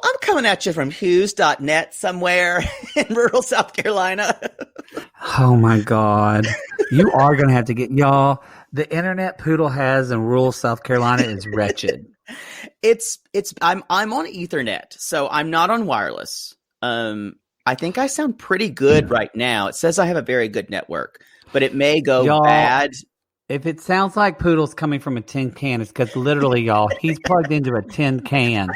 I'm coming at you from Hughes.net somewhere in rural South Carolina. Oh my God. You are going to have to get, y'all, the internet Poodle has in rural South Carolina is wretched. I'm on Ethernet, so I'm not on wireless. I think I sound pretty good right now. It says I have a very good network, but it may go bad. If it sounds like Poodle's coming from a tin can, it's because literally, y'all, he's plugged into a tin can.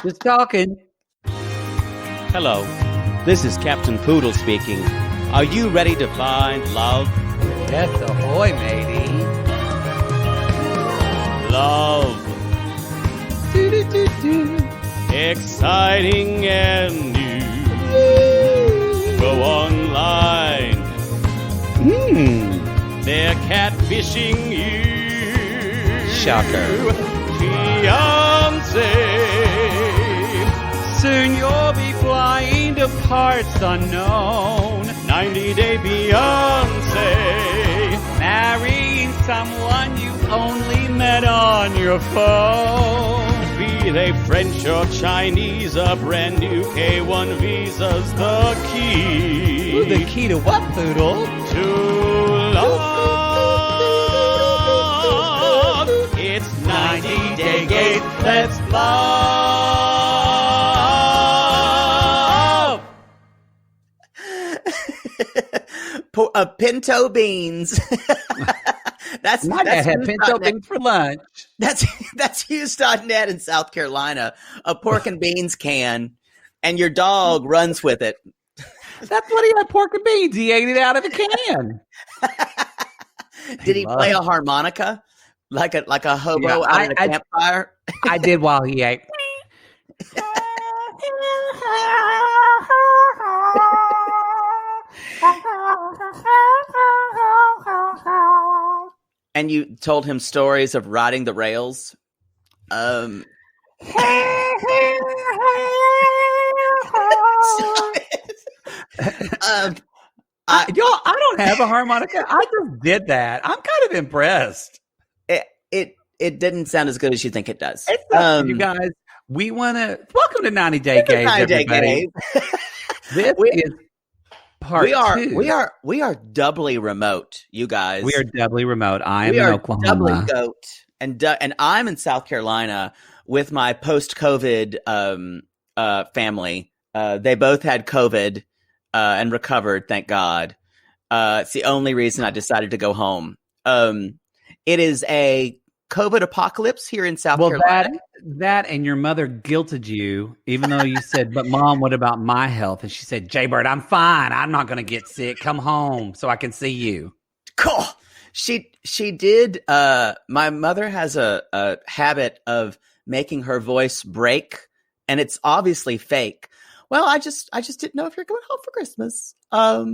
Just talking. Hello, this is Captain Poodle speaking. Are you ready to find love? Yes, ahoy, matey. Love. Exciting and new. Go online. They're catfishing you. Shocker. Fiancé. Soon you'll be flying to parts unknown. 90-day fiancé. Marrying someone you only met on your phone. Be they French or Chinese, a brand new K1 visa's the key. Ooh, the key to what, Poodle? To love. It's 90-day gate. Let's love. Pinto beans. That's had pinto beans for lunch. That's Hughes.net in South Carolina. A pork and beans can, and your dog runs with it. That's what he had, pork and beans. He ate it out of the can. Did he play a harmonica like a hobo out at a campfire? I did while he ate. And you told him stories of riding the rails. Y'all, I don't have a harmonica. I just did that. I'm kind of impressed. It didn't sound as good as you think it does. You guys, we want to welcome to 90 Day Gabe, everybody. This is part two. We are doubly remote, you guys. We are doubly remote. I am in Oklahoma. Doubly goat, and I'm in South Carolina with my post-COVID family. They both had COVID and recovered, thank God. It's the only reason I decided to go home. It is a COVID apocalypse here in South Carolina. That and your mother guilted you, even though you said, but Mom, what about my health? And she said, Jaybird, I'm fine. I'm not going to get sick. Come home so I can see you. Cool. She did. My mother has a habit of making her voice break, and it's obviously fake. Well, I just didn't know if you're going home for Christmas. I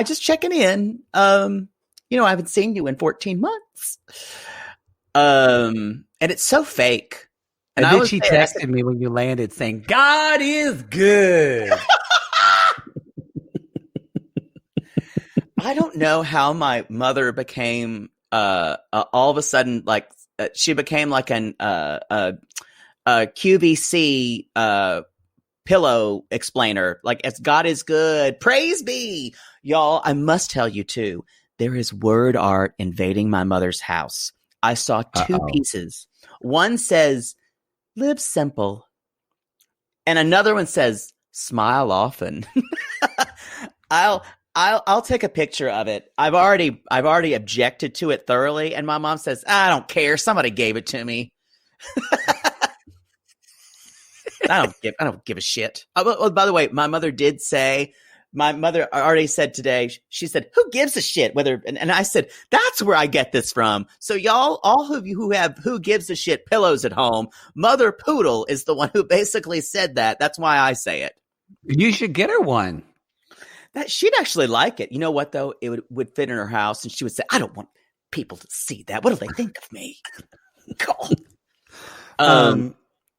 just checking in. I haven't seen you in 14 months. And it's so fake. And then she texted me when you landed saying, God is good. I don't know how my mother became all of a sudden she became like an QVC pillow explainer. Like, as God is good, praise be. Y'all, I must tell you too, there is word art invading my mother's house. I saw two pieces. One says, live simple. And another one says, smile often. I'll take a picture of it. I've already objected to it thoroughly. And my mom says, I don't care. Somebody gave it to me. I don't give a shit. Oh, by the way, my mother already said today, she said, who gives a shit? And I said, that's where I get this from. So y'all, all of you who have who gives a shit pillows at home, Mother Poodle is the one who basically said that. That's why I say it. You should get her one. That she'd actually like it. You know what though? It would fit in her house, and she would say, I don't want people to see that. What do they think of me?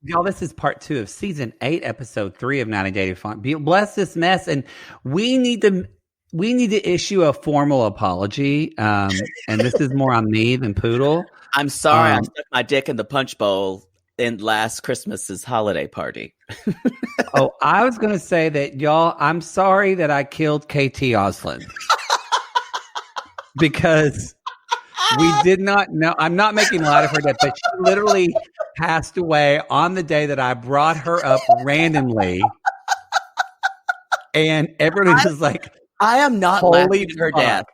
Y'all, this is part 2 of season 8, episode 3 of 90 Day Fiancé. Bless this mess, and we need to issue a formal apology. And this is more on me than Poodle. I'm sorry, I stuck my dick in the punch bowl. in last Christmas's holiday party. Oh, I was going to say that, y'all, I'm sorry that I killed KT Oslin. Because we did not know. I'm not making light of her death, but she literally passed away on the day that I brought her up randomly. And everyone was like, I am not laughing at her death.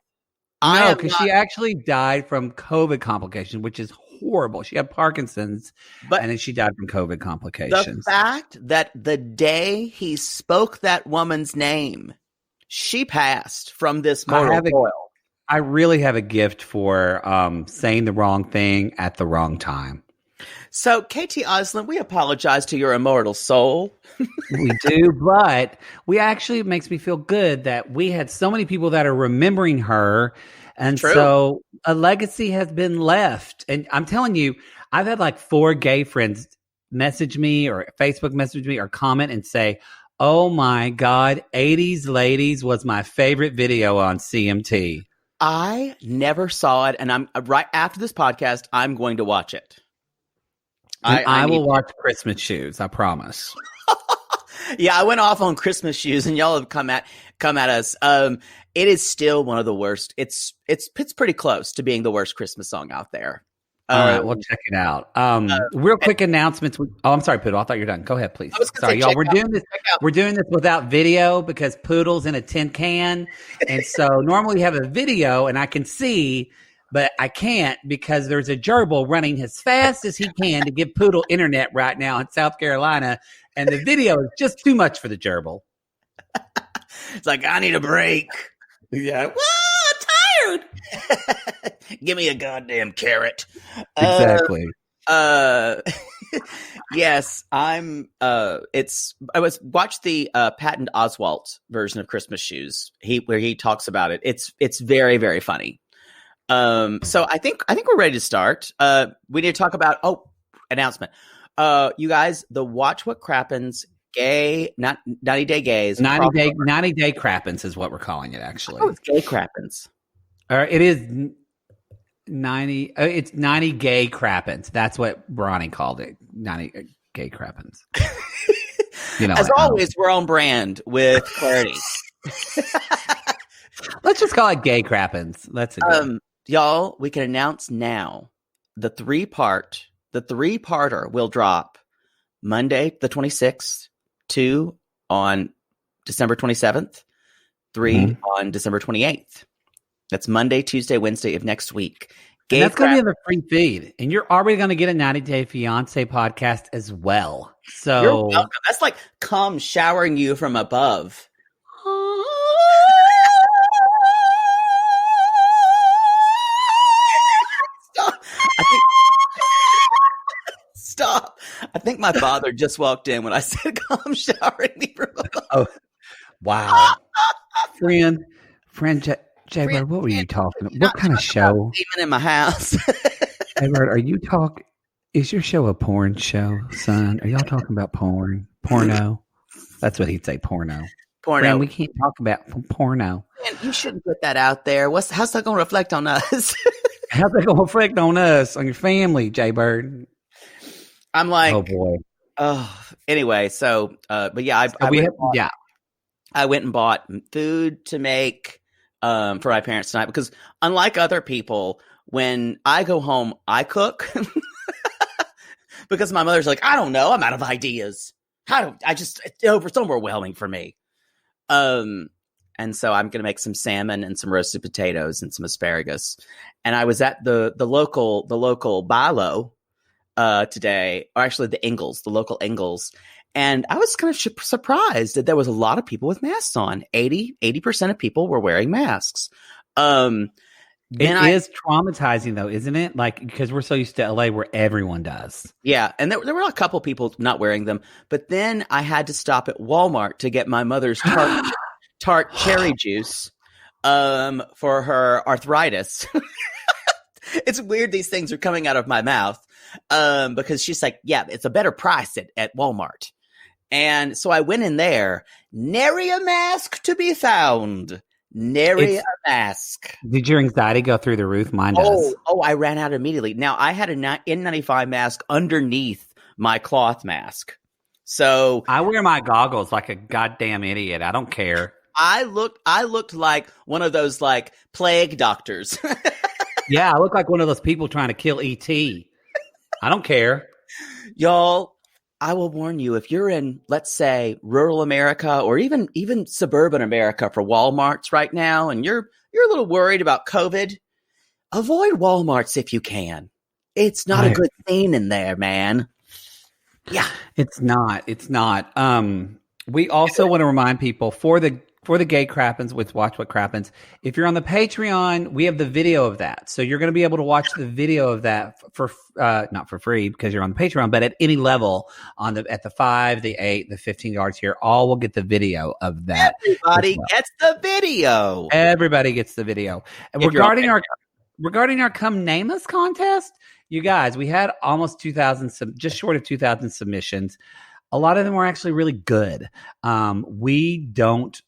No, because she actually died from COVID complications, which is horrible. She had Parkinson's, and then she died from COVID complications. The fact that the day he spoke that woman's name, she passed from this mortal coil. I really have a gift for saying the wrong thing at the wrong time. So, KT Oslin, we apologize to your immortal soul. We do, but it makes me feel good that we had so many people that are remembering her. And so a legacy has been left. And I'm telling you, I've had like 4 gay friends message me or Facebook message me or comment and say, oh my God, 80s Ladies was my favorite video on CMT. I never saw it. And I'm right after this podcast, I'm going to watch it. I will watch Christmas Shoes. I promise. Yeah, I went off on Christmas Shoes, and y'all have come at us. It is still one of the worst. It's pretty close to being the worst Christmas song out there. All right, we'll check it out. Real quick announcements. I'm sorry, Poodle. I thought you were done. Go ahead, please. Sorry, y'all. We're doing this without video because Poodle's in a tin can, and so normally we have a video, and I can see. But I can't because there's a gerbil running as fast as he can to give Poodle internet right now in South Carolina. And the video is just too much for the gerbil. It's like, I need a break. Yeah. Whoa, I'm tired. Give me a goddamn carrot. Exactly. Yes, I watched the Patton Oswalt version of Christmas Shoes, where he talks about it. It's very, very funny. So I think we're ready to start. We need to talk about announcement. You guys, the Watch What Crappens 90 Day Gays. 90 day crappens is what we're calling it, actually. Oh, it's gay crappens. It is 90. It's 90 gay crappens. That's what Bronny called it. 90 gay crappens. As always, we're on brand with clarity. Let's just call it gay crappens. That's it. Y'all, we can announce now the 3-parter will drop Monday the 26th, 2 on December 27th, 3 on December 28th. That's Monday, Tuesday, Wednesday of next week. And that's going to be in the free feed. And you're already going to get a 90 Day Fiancé podcast as well. So you're welcome. That's like come showering you from above. Stop. I think my father just walked in when I said, come showering me from above. Oh, wow. Friend, Jaybird, what were you talking about? What kind of show? Even in my house. Jaybird, are you talking? Is your show a porn show, son? Are y'all talking about porno? That's what he'd say, porno. Friend, we can't talk about porno. Man, you shouldn't put that out there. How's that going to reflect on us? How's that going to reflect on us, on your family, Jaybird? I'm like, oh boy. Oh, anyway. So, but yeah, I went and bought food to make for my parents tonight because unlike other people, when I go home, I cook because my mother's like, I don't know, I'm out of ideas. It's overwhelming for me. And so I'm going to make some salmon and some roasted potatoes and some asparagus. And I was at the local Bilo today, or actually the local Ingles. And I was kind of surprised that there was a lot of people with masks on. 80% of people were wearing masks. It is traumatizing though, isn't it? Like, because we're so used to LA where everyone does. Yeah. And there were a couple people not wearing them, but then I had to stop at Walmart to get my mother's tart cherry juice, for her arthritis. It's weird. These things are coming out of my mouth. Because she's like, yeah, it's a better price at Walmart. And so I went in there, nary a mask to be found. Nary a mask. Did your anxiety go through the roof? Mine does. Oh, I ran out immediately. Now I had an N95 mask underneath my cloth mask. So I wear my goggles like a goddamn idiot. I don't care. I looked like one of those like plague doctors. Yeah, I look like one of those people trying to kill E.T. I don't care. Y'all, I will warn you, if you're in, let's say, rural America or even suburban America for Walmarts right now, and you're a little worried about COVID, avoid Walmarts if you can. It's not a good scene in there, man. Yeah. It's not. We also want to remind people for the gay crappens with Watch What Crappens, if you're on the Patreon, we have the video of that. So you're going to be able to watch the video of that for not for free because you're on the Patreon, but at any level at the 5, the 8, the 15 yards here, all will get the video of that. Everybody gets the video. Everybody gets the video. And regarding our Come Name Us contest, you guys, we had almost 2,000, just short of 2,000 submissions. A lot of them were actually really good. We don't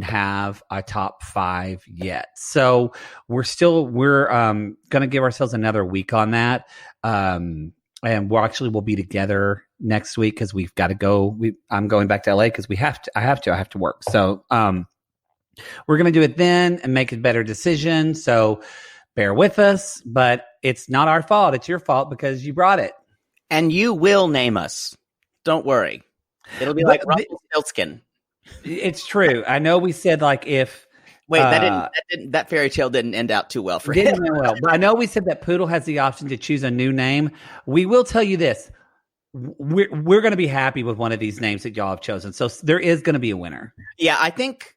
have a top 5 yet, so we're going to give ourselves another week on that, and we'll be together next week because we've got to go. I'm going back to LA because I have to work, so we're going to do it then and make a better decision. So bear with us, but it's not our fault. It's your fault because you brought it, and you will name us. Don't worry, it'll be like Rumpelstiltskin. It's true. I know we said like if that fairy tale didn't end out too well for him. Didn't end well, but I know we said that Poodle has the option to choose a new name. We will tell you this: we're going to be happy with one of these names that y'all have chosen. So there is going to be a winner. Yeah, I think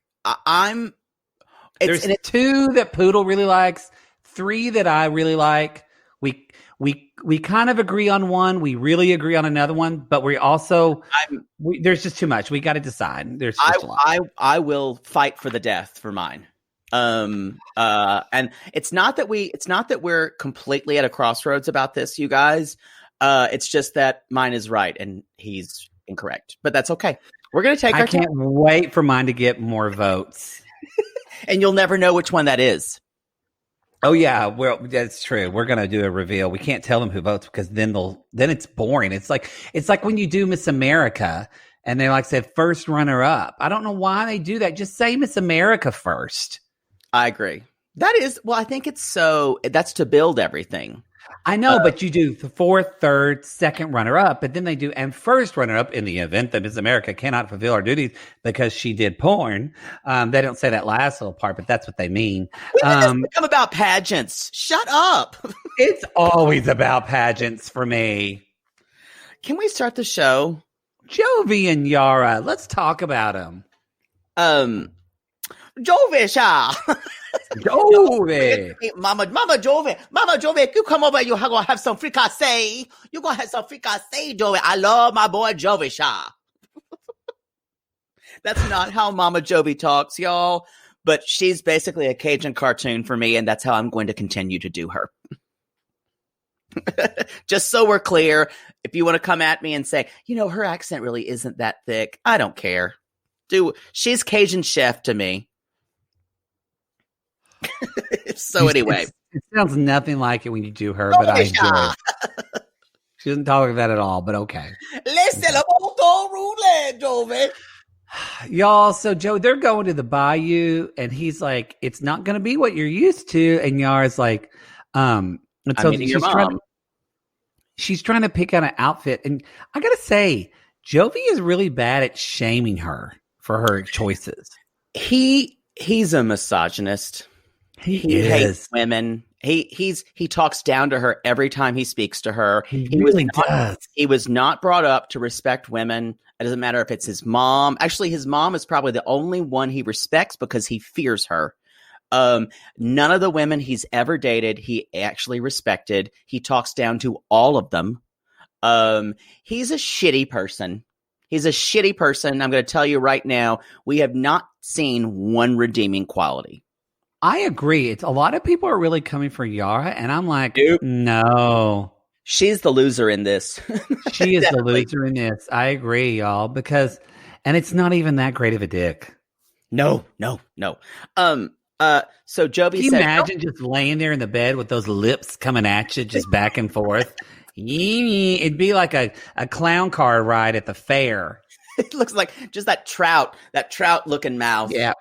There's 2 that Poodle really likes, 3 that I really like. We kind of agree on one. We really agree on another one, but we also there's just too much. We got to decide. There's just a lot. I will fight for the death for mine. And it's not that we're completely at a crossroads about this, you guys. It's just that mine is right and he's incorrect, but that's okay. We're going to take I can't wait for mine to get more votes. And you'll never know which one that is. Oh yeah, well that's true. We're gonna do a reveal. We can't tell them who votes because then it's boring. It's like when you do Miss America and they like said first runner up. I don't know why they do that. Just say Miss America first. I agree. I think that's to build everything. I know, but you do the 4th, 3rd, 2nd runner up, but then they do and first runner up in the event that Miss America cannot fulfill her duties because she did porn. They don't say that last little part, but that's what they mean. When did this become about pageants? Shut up. It's always about pageants for me. Can we start the show? Jovi and Yara. Let's talk about them. Jovi, Jovi. Mama Jovi, you come over, you gonna have some fricassee. You gonna have some fricassee, Jovi. I love my boy Jovi Shaw. That's not how Mama Jovi talks, y'all. But she's basically a Cajun cartoon for me, and that's how I'm going to continue to do her. Just so we're clear, if you want to come at me and say, her accent really isn't that thick, I don't care. She's Cajun chef to me. So anyway, it sounds nothing like it when you do her, but I enjoy it. She doesn't talk like that at all, but okay. Y'all, so Joe, they're going to the bayou, and he's like, "It's not going to be what you're used to," and Yara's like, and so she's trying to pick out an outfit, and I gotta say, Jovi is really bad at shaming her for her choices. He's a misogynist. He hates women. He talks down to her every time he speaks to her. He really does. He was not brought up to respect women. It doesn't matter if it's his mom. Actually, his mom is probably the only one he respects because he fears her. None of the women he's ever dated, he actually respected. He talks down to all of them. He's a shitty person. I'm going to tell you right now, we have not seen one redeeming quality. I agree. It's a lot of people are really coming for Yara, and I'm like, no. She's the loser in this. She is the loser in this. I agree, y'all, and it's not even that great of a dick. No. So Jovi Can you imagine just laying there in the bed with those lips coming at you, just back and forth? It'd be like a clown car ride at the fair. It looks like just that trout looking mouth. Yeah.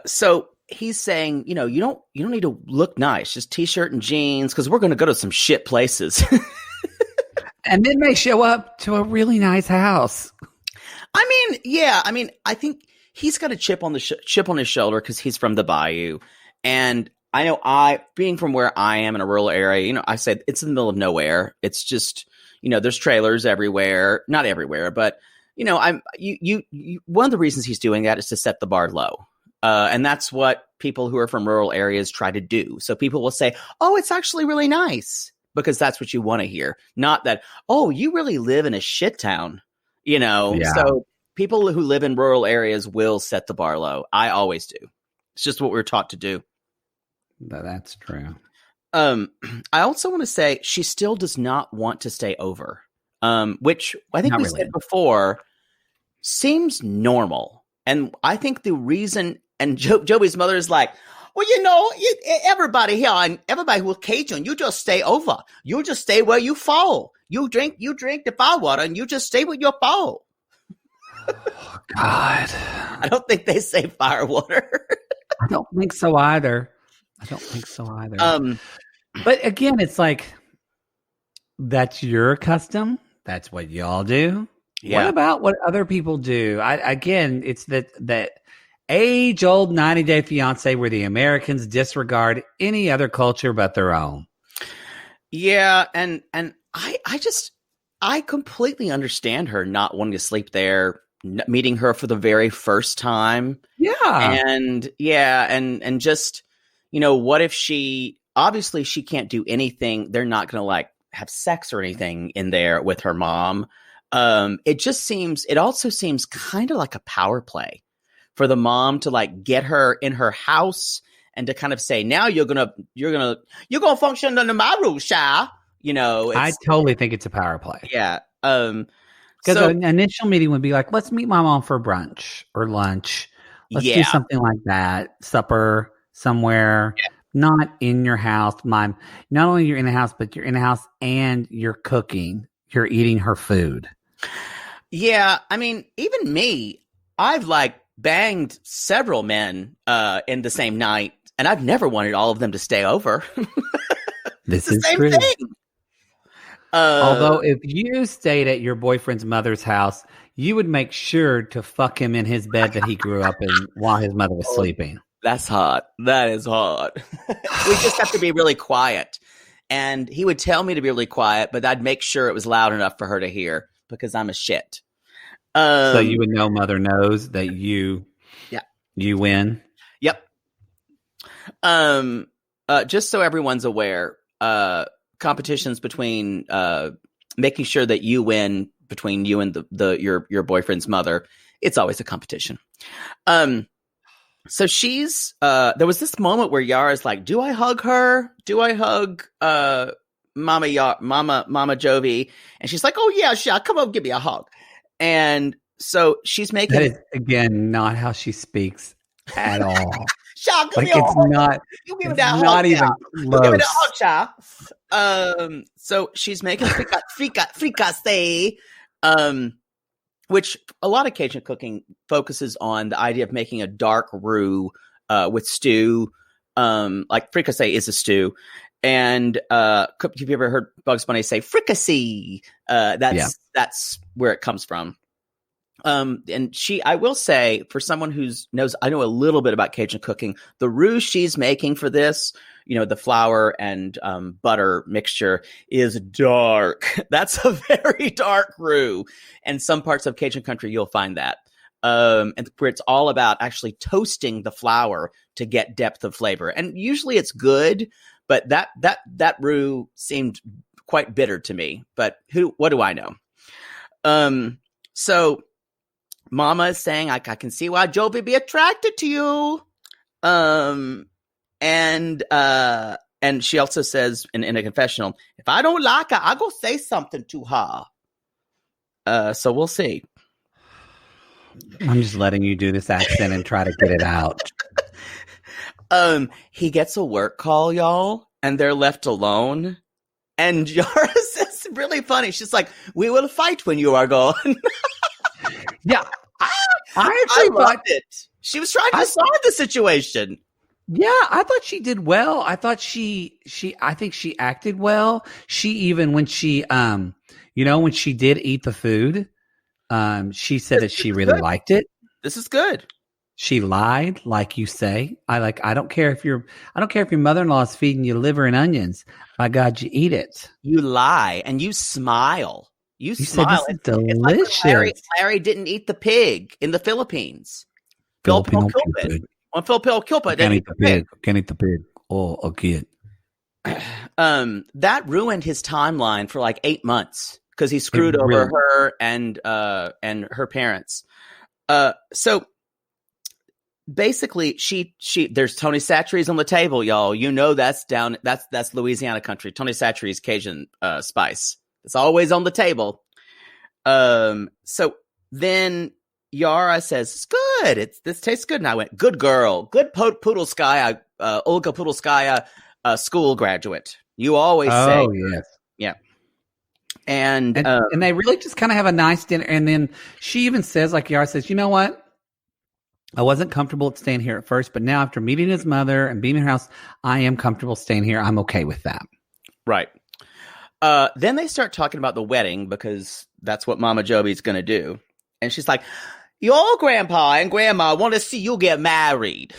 So he's saying, you don't need to look nice, just t-shirt and jeans, because we're going to go to some shit places. And then they show up to a really nice house. I think he's got a chip on his shoulder because he's from the bayou. And I know being from where I am in a rural area, I said it's in the middle of nowhere. It's just, there's trailers everywhere, not everywhere, but one of the reasons he's doing that is to set the bar low. And that's what people who are from rural areas try to do. So people will say, oh, it's actually really nice, because that's what you want to hear. Not that, oh, you really live in a shit town, Yeah. So people who live in rural areas will set the bar low. I always do. It's just what we're taught to do. That's true. I also want to say she still does not want to stay over, which I think said before seems normal. And I think the reason, and Jovi's mother is like, well, everybody here and everybody who's Cajun, you just stay over. You just stay where you fall. You drink the fire water and you just stay with your fall. Oh, God. I don't think they say fire water. I don't think so either. But again, it's like, that's your custom. That's what y'all do. Yeah. What about what other people do? It's that age-old 90-Day Fiancé where the Americans disregard any other culture but their own. Yeah, and I completely understand her not wanting to sleep there, meeting her for the very first time. Yeah. And just, what if obviously she can't do anything. They're not going to have sex or anything in there with her mom. It also seems kind of like a power play for the mom to get her in her house and to kind of say, now you're gonna function under my rules, child. I totally think it's a power play. Yeah. Because an initial meeting would be like, let's meet my mom for brunch or lunch. Let's do something like that. Supper somewhere, not in your house. Not only you're in the house, but you're in the house and you're cooking. You're eating her food. Yeah. I mean, even me, I've banged several men in the same night, and I've never wanted all of them to stay over. This is the same thing. Although if you stayed at your boyfriend's mother's house, you would make sure to fuck him in his bed that he grew up in while his mother was sleeping. That's hot. That is hot. We just have to be really quiet. And he would tell me to be really quiet, but I'd make sure it was loud enough for her to hear because I'm a shit. So you would know mother knows that you win. Yep. Just so everyone's aware, competitions between making sure that you win between you and your boyfriend's mother, it's always a competition. So she's there was this moment where Yara's like, do I hug her? Do I hug Mama Jovi? And she's like, oh yeah, sure, come on, give me a hug. And so she's making... That is, again, not how she speaks at all. Child, it's not... You give me that not hug, even child. close. You give me that hug, child. So she's making fricassee, which a lot of Cajun cooking focuses on the idea of making a dark roux with stew. Fricassee is a stew. And have you ever heard Bugs Bunny say fricassee? That's where it comes from. And I will say, for someone I know a little bit about Cajun cooking, the roux she's making for this, the flour and butter mixture is dark. That's a very dark roux. And some parts of Cajun country, you'll find that. And where it's all about actually toasting the flour to get depth of flavor. And usually it's good, but that roux seemed quite bitter to me. But what do I know? So Mama is saying, I can see why Jovi be attracted to you. And she also says in a confessional, if I don't like her, I'll go say something to her. So we'll see. I'm just letting you do this accent and try to get it out. He gets a work call, y'all, and they're left alone. And Yara says, really funny. She's like, "We will fight when you are gone." Yeah, I actually loved it. She was trying to solve the situation. Yeah, I thought she did well. I thought I think she acted well. She even when she when she did eat the food, she said that she really liked it. This is good. She lied, like you say. I don't care if your mother-in-law is feeding you liver and onions. By God, you eat it. You lie and you smile. You smile. Said, this is delicious. Like Larry didn't eat the pig in the Philippines. Filipino Cupid. On Filipino Cupid. Can't eat the pig. Can't eat the pig. Oh, a kid. That ruined his timeline for like 8 months because he screwed over her and her parents. So basically, there's Tony Chachere's on the table, y'all. You know that's Louisiana country. Tony Chachere's Cajun spice. It's always on the table. So then Yara says, "It's good. This tastes good." And I went, "Good girl. Good Poodleskaya, Olga Poodleskaya, school graduate. You always say." Oh, yes. Yeah. And they really just kind of have a nice dinner. And then she even says, like Yara says, "You know what? I wasn't comfortable staying here at first, but now after meeting his mother and being in her house, I am comfortable staying here. I'm okay with that." Right. Then they start talking about the wedding because that's what Mama Jovi's going to do. And she's like, "Your grandpa and grandma want to see you get married."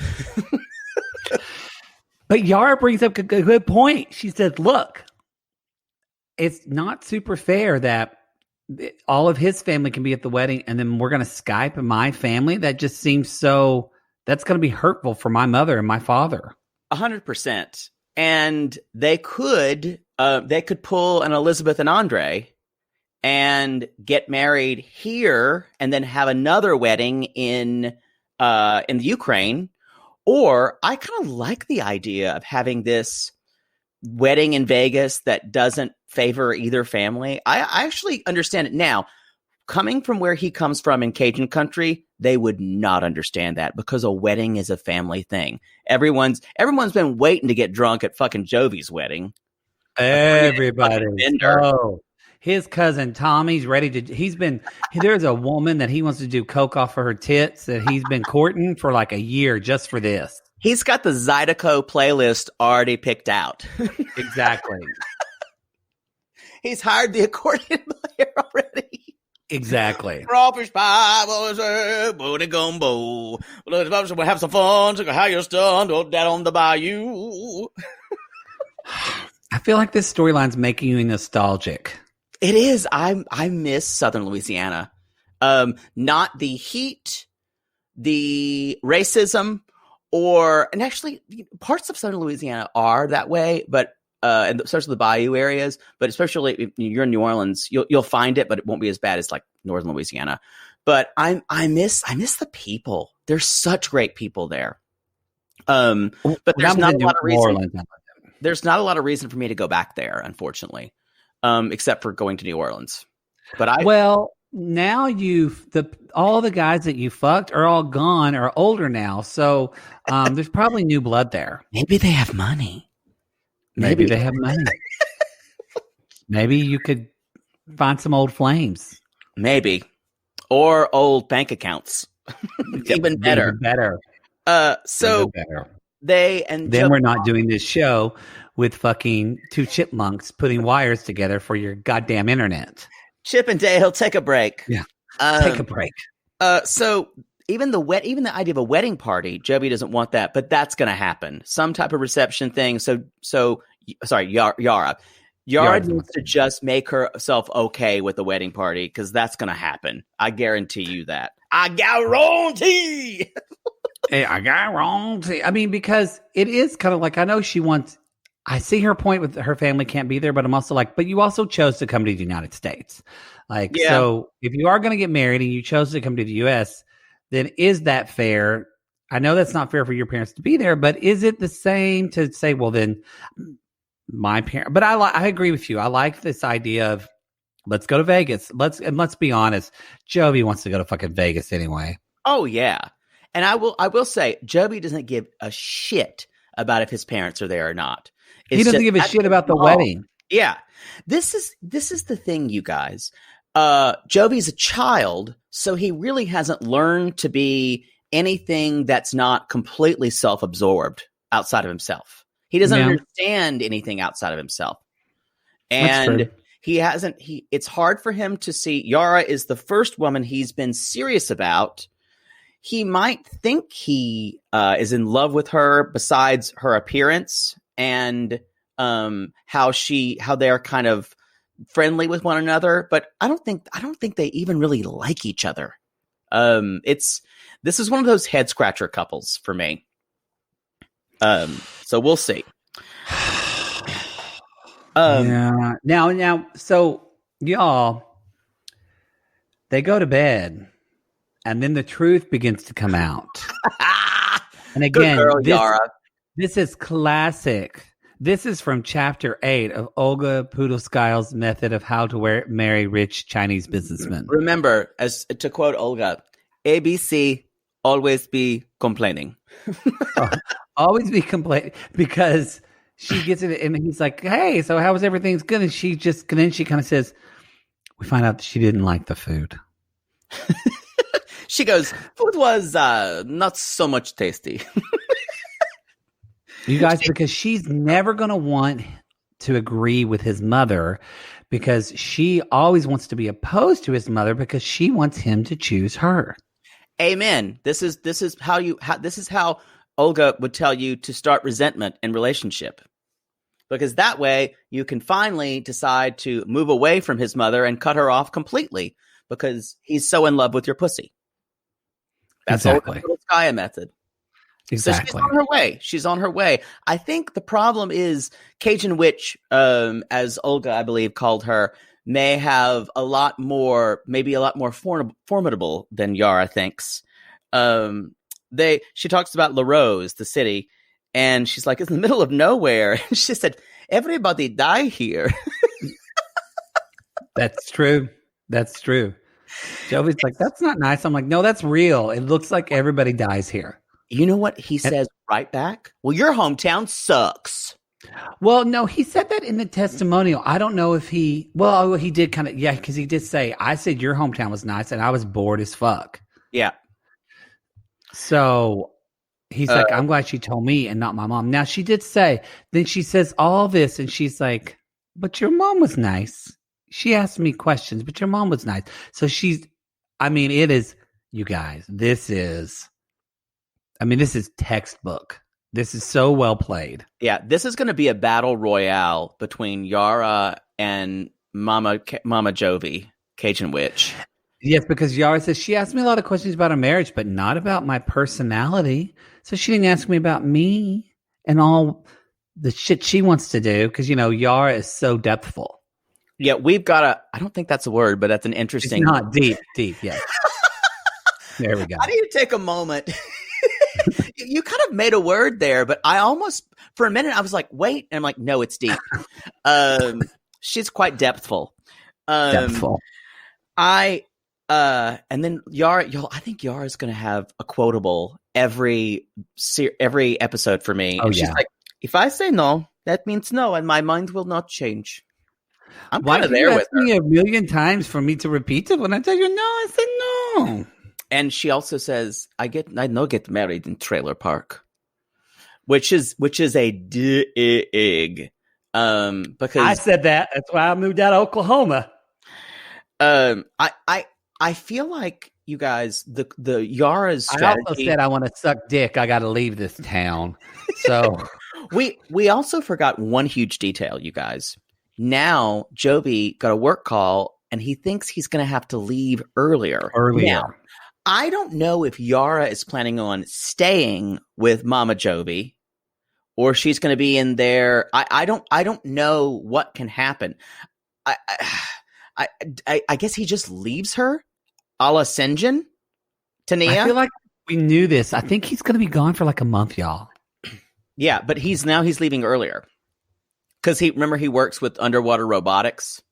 But Yara brings up a good point. She said, "Look, it's not super fair that all of his family can be at the wedding and then we're going to Skype my family. That just seems that's going to be hurtful for my mother and my father." 100%. And they could pull an Elizabeth and Andre and get married here and then have another wedding in the Ukraine. Or I kind of like the idea of having this wedding in Vegas that doesn't favor either family. I actually understand it now. Coming from where he comes from in Cajun country, they would not understand that because a wedding is a family thing. Everyone's been waiting to get drunk at fucking Jovi's wedding. Everybody. Oh, his cousin Tommy's ready to. There's a woman that he wants to do coke off of her tits that he's been courting for like a year just for this. He's got the Zydeco playlist already picked out. Exactly. He's hired the accordion player already. Exactly. Crawfish pie, booty gumbo. We'll have some fun. How you're stunned, down on the bayou. I feel like this storyline's making you nostalgic. It is. I miss Southern Louisiana. Not the heat, the racism, and actually parts of Southern Louisiana are that way, but and especially the bayou areas, but especially if you're in New Orleans, you'll find it, but it won't be as bad as like Northern Louisiana. But I miss the people. There's such great people there. But there's not a lot of reason. There's not a lot of reason for me to go back there, unfortunately, except for going to New Orleans. But now all the guys that you fucked are all gone or older now, so there's probably new blood there. Maybe they have money. Maybe they have money. Maybe you could find some old flames. Maybe. Or old bank accounts. Even better. Even better. So then we're not doing this show with fucking two chipmunks putting wires together for your goddamn internet. Chip and Dale, take a break. Yeah. Take a break. So even the idea of a wedding party, Jovi doesn't want that, but that's going to happen. Some type of reception thing. So sorry, Yara needs to just make herself okay with the wedding party because that's going to happen. I guarantee you that. I guarantee. Hey, I guarantee. I mean, because it is kind of like, I know she wants. I see her point with her family can't be there, but I'm also like, but you also chose to come to the United States. Like, yeah. So if you are going to get married and you chose to come to the U.S., then is that fair? I know that's not fair for your parents to be there, but is it the same to say, well, then my parent? But I agree with you. I like this idea of let's go to Vegas. Let's be honest. Jovi wants to go to fucking Vegas anyway. Oh yeah, And I will say, Jovi doesn't give a shit about if his parents are there or not. He doesn't give a shit about the wedding. Yeah. This is the thing, you guys. Jovi's a child, so he really hasn't learned to be anything that's not completely self-absorbed outside of himself. He doesn't understand anything outside of himself. And he hasn't, it's hard for him to see. Yara is the first woman he's been serious about. He might think he is in love with her besides her appearance and how they're kind of friendly with one another, but I don't think they even really like each other. This is one of those head scratcher couples for me. So we'll see. Now, so y'all, they go to bed, and then the truth begins to come out. And again, this is classic. This is from chapter 8 of Olga Pudovskaya's method of how to marry rich Chinese businessmen. Remember, as to quote Olga, ABC, always be complaining. Always be complaining, because she gets it, and he's like, "Hey, so how was everything's good?" And she kind of says, "We find out that she didn't like the food." She goes, "Food was not so much tasty." You guys, because she's never going to want to agree with his mother, because she always wants to be opposed to his mother because she wants him to choose her. Amen. This is how Olga would tell you to start resentment in relationship, because that way you can finally decide to move away from his mother and cut her off completely because he's so in love with your pussy. That's Olga Pudovskaya method. Exactly. So she's on her way. I think the problem is Cajun Witch, as Olga, I believe, called her, may have maybe a lot more formidable than Yara thinks. She talks about La Rose, the city, and she's like, it's in the middle of nowhere. She said, everybody die here. That's true. Jovi's like, that's not nice. I'm like, no, that's real. It looks like everybody dies here. You know what he says right back? Well, your hometown sucks. Well, no, he said that in the testimonial. I don't know if he did kind of, because he did say, I said your hometown was nice and I was bored as fuck. Yeah. So he's like, I'm glad she told me and not my mom. Now, she did say, then she says all this and she's like, but your mom was nice. She asked me questions, but your mom was nice. So it is, you guys, this is textbook. This is so well played. Yeah, this is going to be a battle royale between Yara and Mama Jovi, Cajun Witch. Yes, because Yara says she asked me a lot of questions about our marriage, but not about my personality. So she didn't ask me about me and all the shit she wants to do, because, Yara is so depthful. Yeah, we've got I don't think that's a word, but that's an interesting. It's not deep, yes. There we go. I need to take a moment. You kind of made a word there, but I almost, for a minute, I was like, wait. And I'm like, no, it's deep. She's quite depthful. Depthful. And then Yara, I think Yara's going to have a quotable every episode for me. Oh, and she's like, if I say no, that means no, and my mind will not change. I'm kind of there with her. Why did you ask me a million times for me to repeat it when I tell you no? I said no. And she also says, I no get married in trailer park, which is a dig. Because I said that. That's why I moved out of Oklahoma. I feel like, you guys, the Yara's strategy. I also said I want to suck dick. I got to leave this town. So we also forgot one huge detail, you guys. Now Jovi got a work call and he thinks he's going to have to leave earlier. Now, I don't know if Yara is planning on staying with Mama Jovi or she's going to be in there. I don't know what can happen. I guess he just leaves her a la Sinjin, Tania. I feel like we knew this. I think he's going to be gone for like a month, y'all. Yeah, but he's leaving earlier because he works with underwater robotics,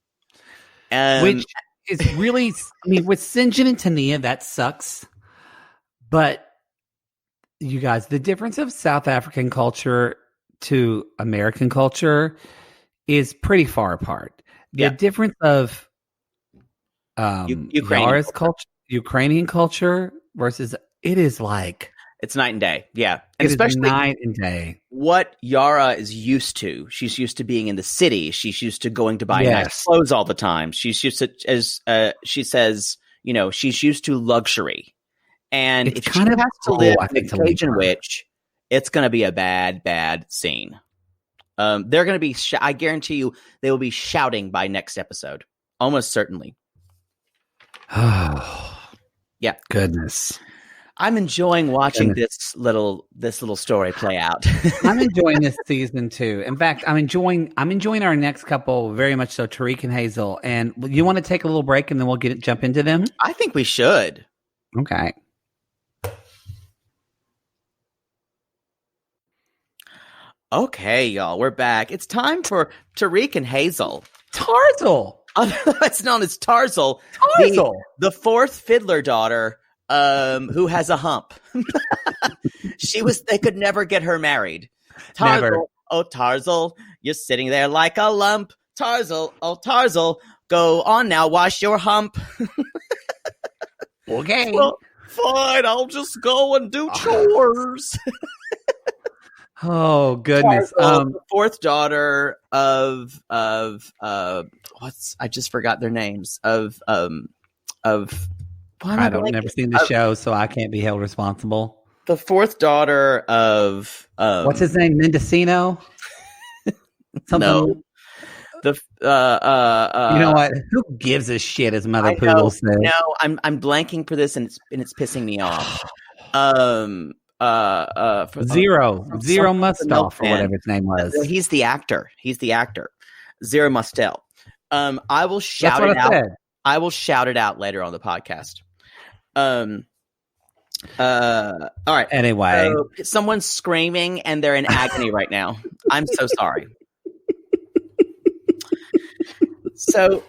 which is really, with Sinjin and Tania, that sucks. But you guys, the difference of South African culture to American culture is pretty far apart. The difference of Yara's culture, Ukrainian culture versus it is like it's night and day. Yeah. And especially night and day. What Yara is used to. She's used to being in the city. She's used to going to buy nice clothes all the time. She's used to, as she says, she's used to luxury. And if she has to live in a Cajun witch, it's going to be a bad, bad scene. They're going to be, I guarantee you, they will be shouting by next episode. Almost certainly. Oh, yeah. Goodness. I'm enjoying watching this little story play out. I'm enjoying this season too. In fact, I'm enjoying our next couple very much so, Tarik and Hazel. And you want to take a little break and then we'll jump into them? I think we should. Okay. Okay, y'all, we're back. It's time for Tarik and Hazel. Tarzal. It's known as Tarzal. The fourth fiddler daughter. Who has a hump. They could never get her married. Tarzal, never. Oh Tarzal, you're sitting there like a lump. Tarzal, oh Tarzal, go on now, wash your hump. Okay. Well, fine, I'll just go and do chores. Oh goodness. Tarzal, the fourth daughter of I just forgot their names of I don't never seen the show, so I can't be held responsible. The fourth daughter of what's his name? Mendocino? No. The you know what? Who gives a shit? As Mother Poodle said. No, I'm blanking for this, and it's pissing me off. Zero Mustaf or whatever his name was. He's the actor. Zero Mustel. I will shout it out. I will shout it out later on the podcast. All right. Anyway, someone's screaming and they're in agony right now. I'm so sorry. So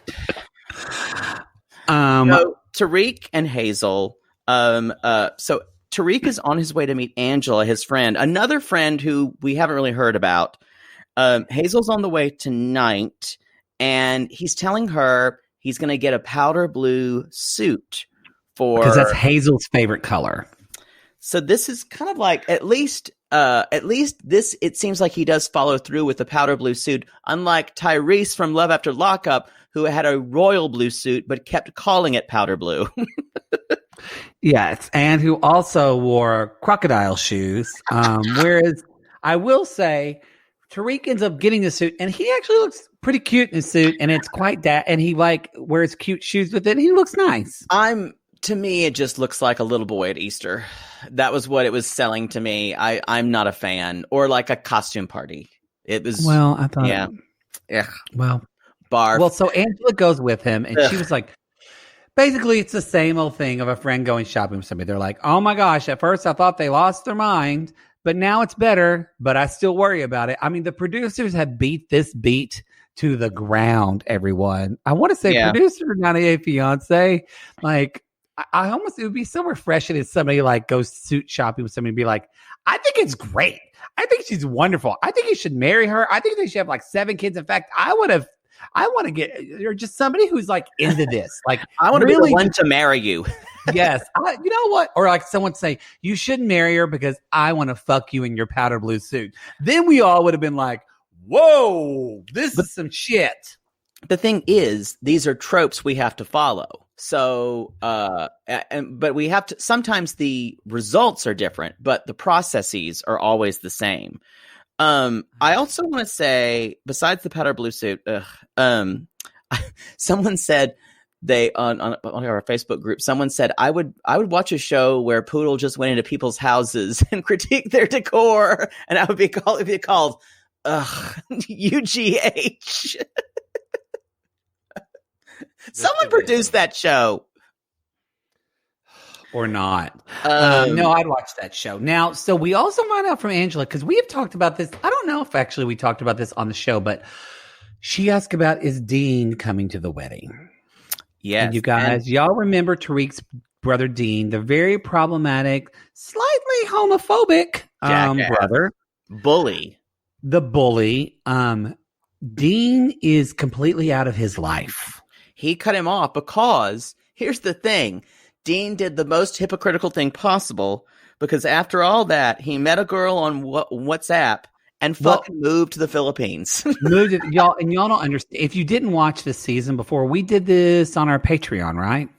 Tarik and Hazel. So Tarik is on his way to meet Angela, his friend, another friend who we haven't really heard about. Hazel's on the way tonight, and he's telling her he's going to get a powder blue suit because that's Hazel's favorite color. So this is kind of like at least this. It seems like he does follow through with the powder blue suit, unlike Tyrese from Love After Lockup, who had a royal blue suit but kept calling it powder blue. Yes, and who also wore crocodile shoes. Whereas I will say, Tarik ends up getting the suit, and he actually looks pretty cute in the suit, and it's quite and he wears cute shoes with it, and he looks nice. To me, it just looks like a little boy at Easter. That was what it was selling to me. I'm not a fan, or like a costume party. It was I thought barf. Well, so Angela goes with him, and she was like, basically, it's the same old thing of a friend going shopping with somebody. They're like, oh my gosh, at first I thought they lost their mind, but now it's better, but I still worry about it. I mean, the producers have beat this beat to the ground, everyone. I want to say producer 98 Fiancé. Like, I almost, it would be so refreshing if somebody like goes suit shopping with somebody and be like, I think it's great. I think she's wonderful. I think you should marry her. I think they should have like 7 kids. In fact, I want to get, you're just somebody who's like into this. Like, I want to really be the one to marry you. Yes. You know what? Or like someone say, you shouldn't marry her because I want to fuck you in your powder blue suit. Then we all would have been like, whoa, this is some shit. The thing is, these are tropes we have to follow. So, but we have to, sometimes the results are different, but the processes are always the same. I also want to say, besides the powder blue suit, someone said on our Facebook group, someone said I would watch a show where Poodle just went into people's houses and critiqued their decor, and I would be called UGH. Someone produced that show. Or not. No, I'd watch that show. Now, so we also find out from Angela, because we have talked about this. I don't know if actually we talked about this on the show, but she asked about, is Dean coming to the wedding? Yes. And you guys, y'all remember Tarik's brother Dean, the very problematic, slightly homophobic brother. Bully. The bully. Dean is completely out of his life. He cut him off because here's the thing. Dean did the most hypocritical thing possible because after all that, he met a girl on WhatsApp and fucking moved to the Philippines. Y'all don't understand. If you didn't watch this season before, we did this on our Patreon, right?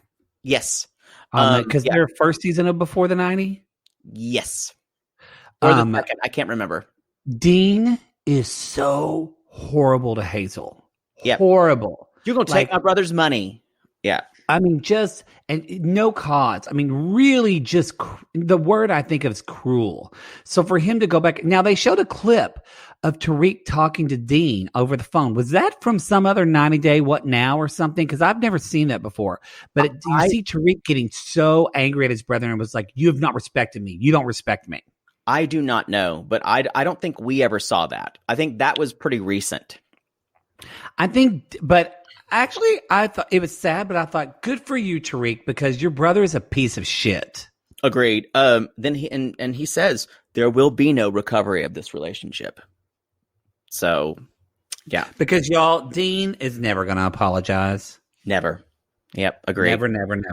Yes. Because their first season of Before the 90? Yes. Or the second. I can't remember. Dean is so horrible to Hazel. Yeah. Horrible. You're going to take my brother's money. Yeah. I mean, and no cause. I mean, really just the word I think of is cruel. So for him to go back. Now, they showed a clip of Tarik talking to Dean over the phone. Was that from some other 90 Day What Now or something? Because I've never seen that before. But you see Tarik getting so angry at his brother and was like, you have not respected me. You don't respect me. I do not know, but I don't think we ever saw that. I think that was pretty recent. Actually, I thought it was sad, but I thought, good for you, Tarik, because your brother is a piece of shit. Agreed. Then he says there will be no recovery of this relationship. So, yeah. Because y'all, Dean is never going to apologize. Never. Yep. Agreed. Never. Never.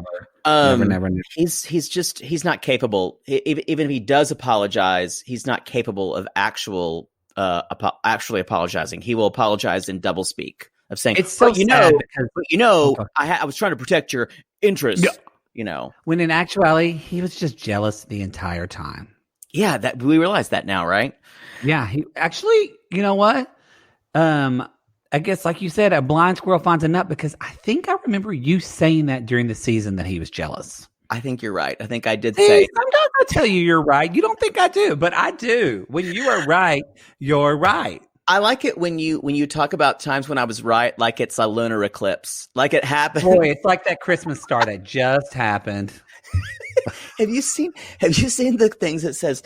He's not capable. Even if he does apologize, he's not capable of actually apologizing. He will apologize in doublespeak of saying, it's so sad because, I was trying to protect your interests. Yeah. When in actuality, he was just jealous the entire time. Yeah, that we realize that now, right? Yeah, he actually, you know what? I guess, like you said, a blind squirrel finds a nut, because I think I remember you saying that during the season that he was jealous. I think you're right. I think I did say. Sometimes I tell you you're right. You don't think I do, but I do. When you are right, you're right. I like it when you talk about times when I was right, like it's a lunar eclipse, like it happened. Boy, it's like that Christmas star that just happened. Have you seen the things that says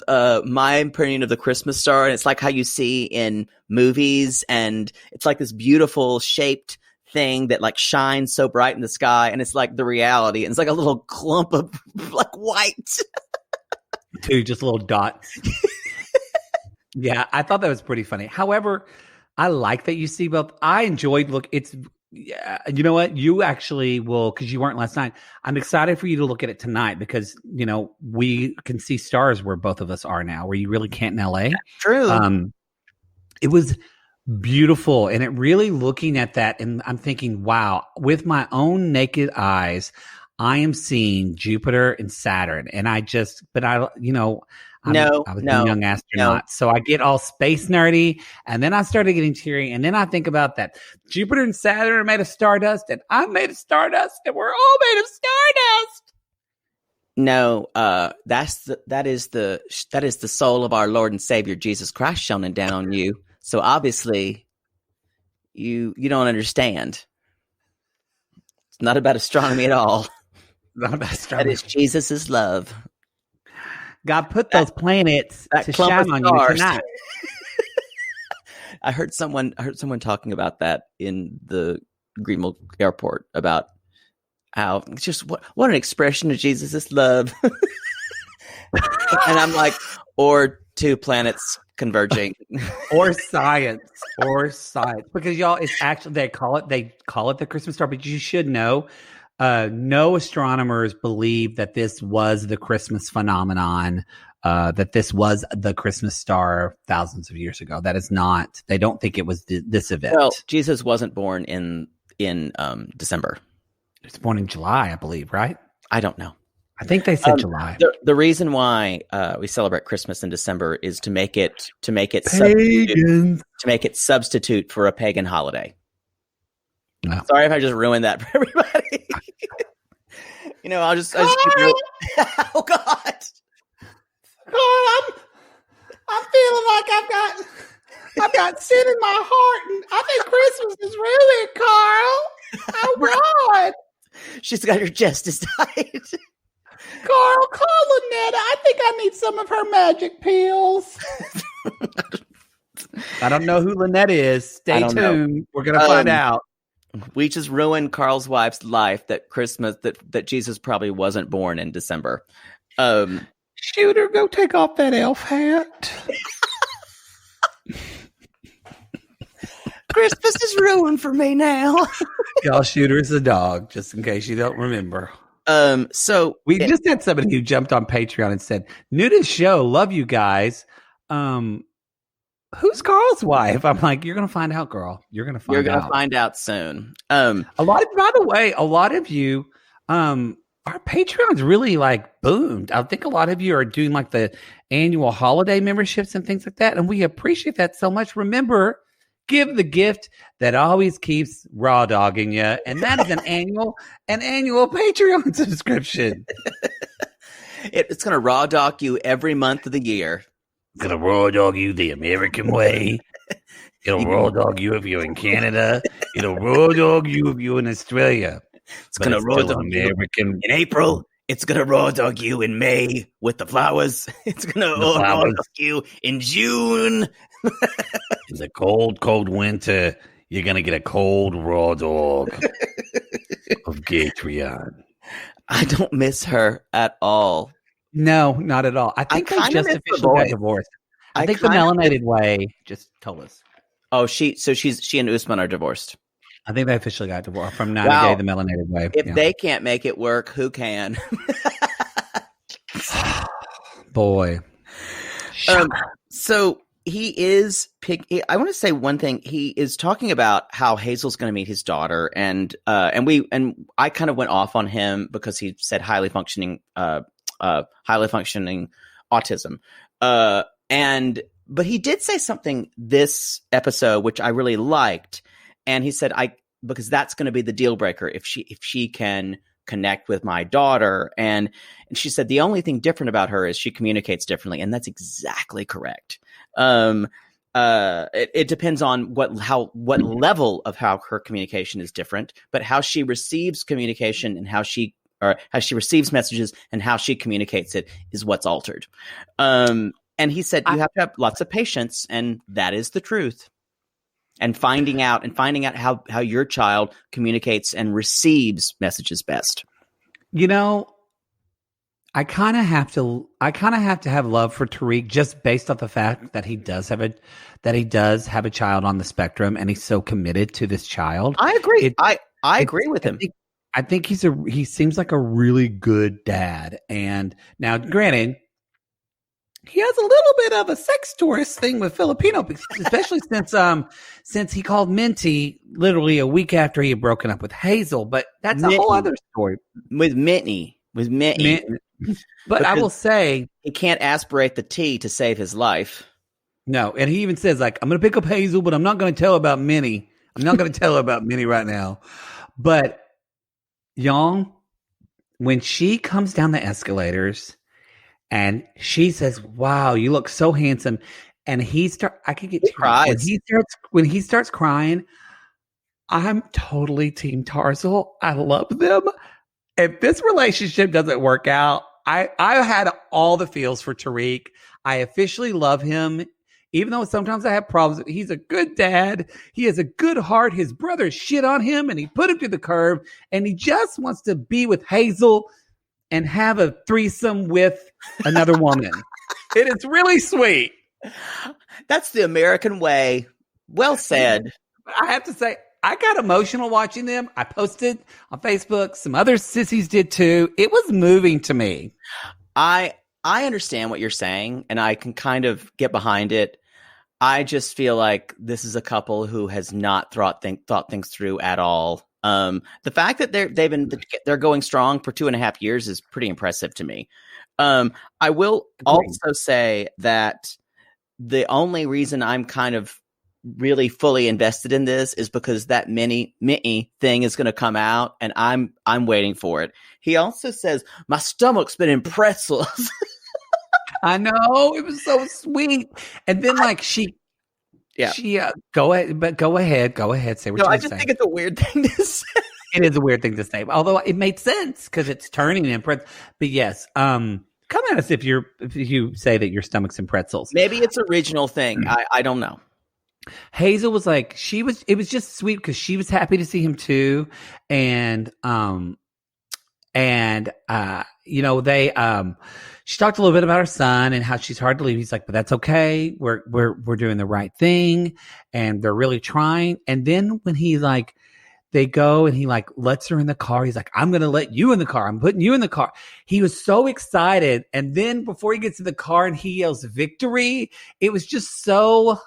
my opinion of the Christmas star? And it's like how you see in movies, and it's like this beautiful shaped thing that like shines so bright in the sky, and it's like the reality, and it's like a little clump of like white. Dude, just little dots. Yeah, I thought that was pretty funny. However, I like that you see both. I enjoyed you know what? You actually will, because you weren't last night. I'm excited for you to look at it tonight, because, we can see stars where both of us are now, where you really can't in LA. True. It was beautiful. And it really, looking at that, and I'm thinking, wow, with my own naked eyes, I am seeing Jupiter and Saturn. And I was a young astronaut. So I get all space nerdy, and then I started getting teary, and then I think about that Jupiter and Saturn are made of stardust, and I'm made of stardust, and we're all made of stardust. No, that is the soul of our Lord and Savior Jesus Christ shining down on you. So obviously you don't understand. It's not about astronomy at all. Not about astronomy. That is Jesus's love. God put those planets to shine on you tonight. I heard someone talking about that in the Greenville airport, about how it's just what an expression of Jesus' love. And I'm like, or two planets converging, or science, because y'all, it's actually they call it the Christmas star, but you should know. No astronomers believe that this was the Christmas phenomenon, that this was the Christmas star thousands of years ago. That is not. They don't think it was this event. Well, Jesus wasn't born in December. He was born in July, I believe, right? I don't know. I think they said July. The reason why we celebrate Christmas in December is to make it substitute for a pagan holiday. No. Sorry if I just ruined that for everybody. I'll just keep oh God. God, I'm feeling like I've got sin in my heart, and I think Christmas is ruined, Carl. Oh God. She's got her chest as tight. Carl, call Lynetta. I think I need some of her magic pills. I don't know who Lynetta is. Stay tuned. Know. We're going to find out. We just ruined Carl's wife's life, that Christmas, that Jesus probably wasn't born in December. Shooter, go take off that elf hat. Christmas is ruined for me now. Y'all, Shooter is a dog, just in case you don't remember. So we just had somebody who jumped on Patreon and said, "New to the show, love you guys. Who's Carl's wife?" I'm like, "You're gonna find out, girl. You're gonna find out soon." By the way, a lot of you, our Patreon's really like boomed. I think a lot of you are doing like the annual holiday memberships and things like that, and we appreciate that so much. Remember, give the gift that always keeps raw dogging you, and that is an annual Patreon subscription. It's going to raw dog you every month of the year. It's going to raw dog you the American way. It'll raw dog you if you're in Canada. It'll raw dog you if you're in Australia. It's going to raw dog American in April. It's going to raw dog you in May with the flowers. It's going to raw dog you in June. In the cold, cold winter, you're going to get a cold raw dog of Gatreon. I don't miss her at all. No, not at all. I think they just officially got divorced. I think the melanated way just told us. Oh, she and Usman are divorced. I think they officially got divorced from 90 Day the melanated way. If they can't make it work, who can? Boy. So he is I want to say one thing. He is talking about how Hazel's going to meet his daughter, and I kind of went off on him because he said highly functioning autism. But he did say something this episode which I really liked, and he said because that's going to be the deal breaker if she can connect with my daughter, and she said the only thing different about her is she communicates differently, and that's exactly correct. It depends on what level of how her communication is different, but how she receives communication and how she receives messages and how she communicates it is what's altered. And he said you have to have lots of patience, and that is the truth. And finding out how your child communicates and receives messages best. You know, I kind of have to have love for Tarik just based off the fact that he does have a child on the spectrum, and he's so committed to this child. I agree. I agree with him. I think he seems like a really good dad. And now, granted, he has a little bit of a sex tourist thing with Filipino, especially since he called Minty literally a week after he had broken up with Hazel. But that's a whole other story. With Minty. But I will say he can't aspirate the tea to save his life. No, and he even says, like, I'm going to pick up Hazel, but I'm not going to tell about Minnie. I'm not going to tell her about Minnie right now. But y'all, when she comes down the escalators and she says, "Wow, you look so handsome," and I could get tears. When he starts crying, I'm totally Team Tarzal. I love them. If this relationship doesn't work out, I had all the feels for Tarik. I officially love him, even though sometimes I have problems. He's a good dad. He has a good heart. His brother shit on him, and he put him to the curb, and he just wants to be with Hazel and have a threesome with another woman. It is really sweet. That's the American way. Well said. I have to say, I got emotional watching them. I posted on Facebook. Some other sissies did too. It was moving to me. I understand what you're saying, and I can kind of get behind it. I just feel like this is a couple who has not thought things through at all. The fact that they're going strong for 2.5 years is pretty impressive to me. I will also say that the only reason I'm kind of really fully invested in this is because that Minnie thing is going to come out, and I'm waiting for it. He also says, "My stomach's been in pretzels." I know, it was so sweet. And then go ahead, say what you're saying. I just think it's a weird thing to say. It is a weird thing to say, although it made sense because it's turning in pretzels. But yes, come at us if you say that your stomach's in pretzels. Maybe it's a regional thing. I don't know. Hazel was like, it was just sweet because she was happy to see him too. And she talked a little bit about her son and how she's hard to leave. He's like, but that's okay. We're doing the right thing, and they're really trying. And then when he like, they go and he like lets her in the car. He's like, I'm going to let you in the car. I'm putting you in the car. He was so excited. And then before he gets in the car and he yells victory, it was just so,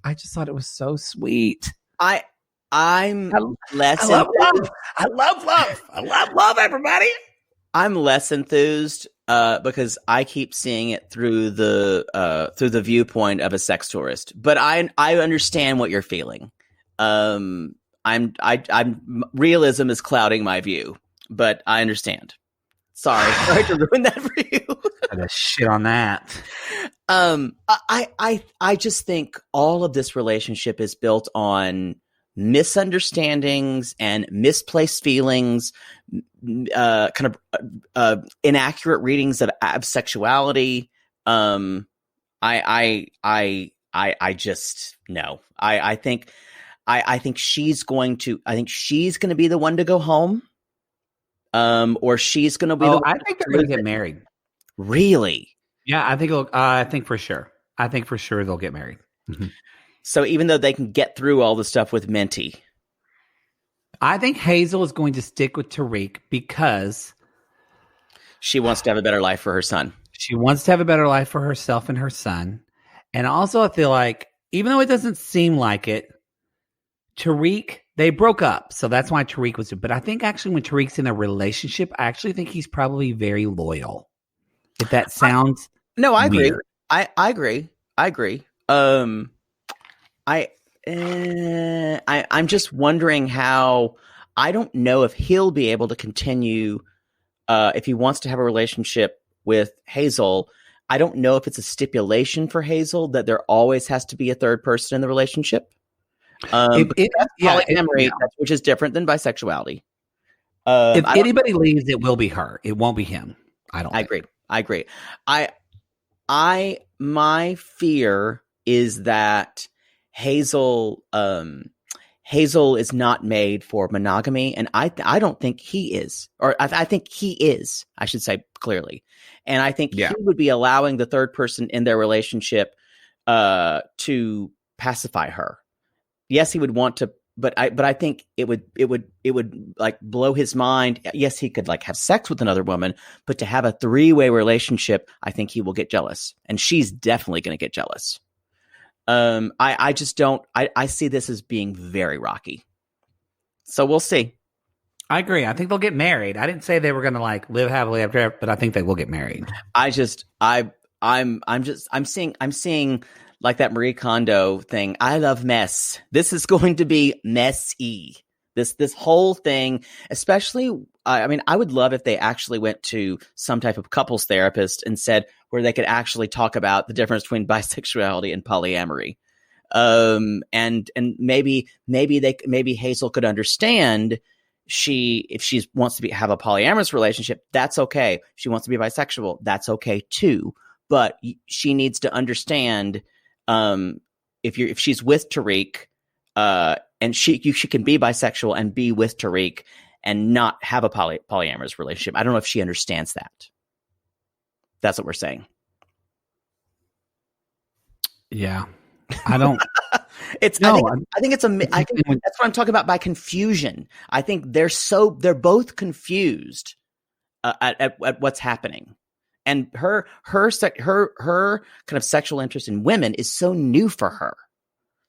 I just thought it was so sweet. I'm less. I love love. I love love. I love love, everybody. I'm less enthused because I keep seeing it through the viewpoint of a sex tourist. But I understand what you're feeling. I'm realism is clouding my view, but I understand. Sorry to ruin that for you. I got shit on that. I just think all of this relationship is built on misunderstandings and misplaced feelings, kind of inaccurate readings of sexuality. I just no. I think she's going to be the one to go home. Or she's going to be. I think they're going to get married. Really? Yeah, I think for sure. I think for sure they'll get married. Mm-hmm. So even though they can get through all the stuff with Minty, I think Hazel is going to stick with Tarik because she wants to have a better life for her son. She wants to have a better life for herself and her son. And also, I feel like, even though it doesn't seem like it, Tarik, they broke up. So that's why Tarik was. But I think actually when Tarik's in a relationship, I actually think he's probably very loyal. If that sounds I agree. weird. I agree. I'm just wondering how. I don't know if he'll be able to continue if he wants to have a relationship with Hazel. I don't know if it's a stipulation for Hazel that there always has to be a third person in the relationship. Polyamory, which is different than bisexuality. If anybody leaves, it will be her. It won't be him. I agree. My fear is that Hazel is not made for monogamy, and I don't think he is, or I think he is. I should say clearly, and I think he would be allowing the third person in their relationship to pacify her. Yes, he would want to, but I think it would like blow his mind. Yes, he could like have sex with another woman, but to have a 3-way relationship, I think he will get jealous, and she's definitely going to get jealous. I just don't. I see this as being very rocky. So we'll see. I agree. I think they'll get married. I didn't say they were going to like live happily ever after, but I think they will get married. I'm seeing like that Marie Kondo thing. I love mess. This is going to be messy. This whole thing, especially. I mean, I would love if they actually went to some type of couples therapist and said where they could actually talk about the difference between bisexuality and polyamory. And maybe Hazel could understand if she wants to have a polyamorous relationship, that's okay. If she wants to be bisexual, that's okay too. But she needs to understand if she's with Tarik, and she can be bisexual and be with Tarik and not have a polyamorous relationship. I don't know if she understands that. That's what we're saying. Yeah, I don't. I think that's what I'm talking about by confusion. I think they're both confused at what's happening, and her kind of sexual interest in women is so new for her.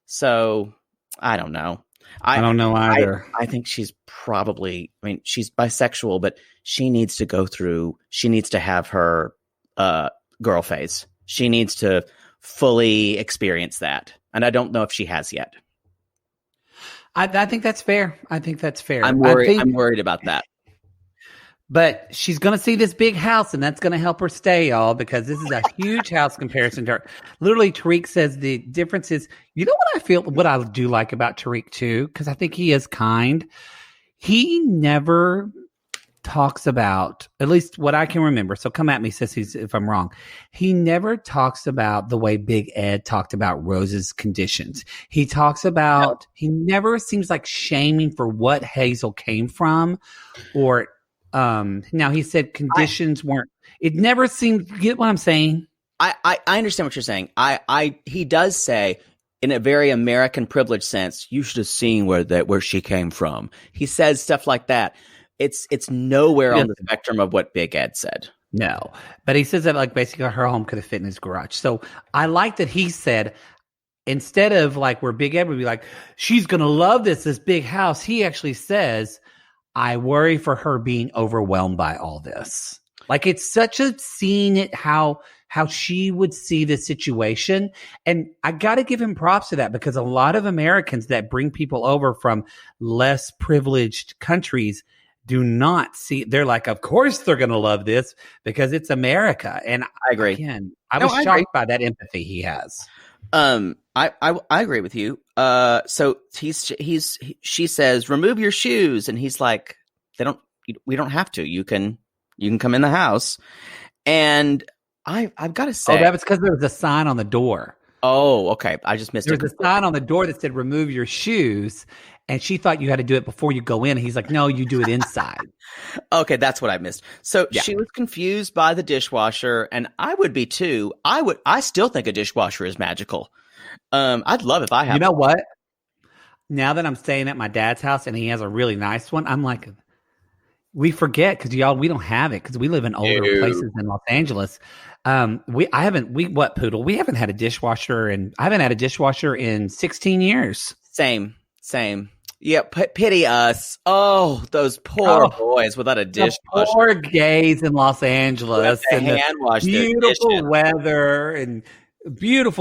So I don't know. I don't know either. I think she's probably. I mean, she's bisexual, but she needs to have her girl phase. She needs to fully experience that, and I don't know if she has yet. I think that's fair. I'm worried about that. But she's going to see this big house, and that's going to help her stay, y'all, because this is a huge house comparison to her. Literally, Tarik says the difference is, you know what I do like about Tarik too, because I think he is kind. He never talks about, at least what I can remember, so come at me, sissies, if I'm wrong. He never talks about the way Big Ed talked about Rose's conditions. He talks about, he never seems like shaming for what Hazel came from, or now he said conditions weren't, It never seemed. Get what I'm saying? I understand what you're saying. He does say, in a very American privilege sense, you should have seen where she came from. He says stuff like that. It's nowhere on the spectrum of what Big Ed said. No, but he says that like basically her home could have fit in his garage. So I like that he said, instead of like where Big Ed would be like, she's going to love this big house. He actually says, I worry for her being overwhelmed by all this. Like it's such a seeing it how she would see the situation. And I got to give him props to that, because a lot of Americans that bring people over from less privileged countries do not see. They're like, of course they're going to love this because it's America. And I agree. Again, I was shocked by that empathy he has. I agree with you. So she says, remove your shoes. And he's like, we don't have to. You can come in the house. And I've got to say, that was because there was a sign on the door. Oh, okay. I just missed it. There was a sign on the door that said, remove your shoes. And she thought you had to do it before you go in. And he's like, no, you do it inside. Okay, that's what I missed. So she was confused by the dishwasher, and I would be too. I still think a dishwasher is magical. I'd love if I had. You know what? Now that I'm staying at my dad's house and he has a really nice one, I'm like, we forget because we don't have it because we live in older places in Los Angeles. We haven't had a dishwasher, and I haven't had a dishwasher in 16 years. Same. Yeah, pity us. Oh, those poor boys without a dishwasher. Poor gays in Los Angeles. And hand wash beautiful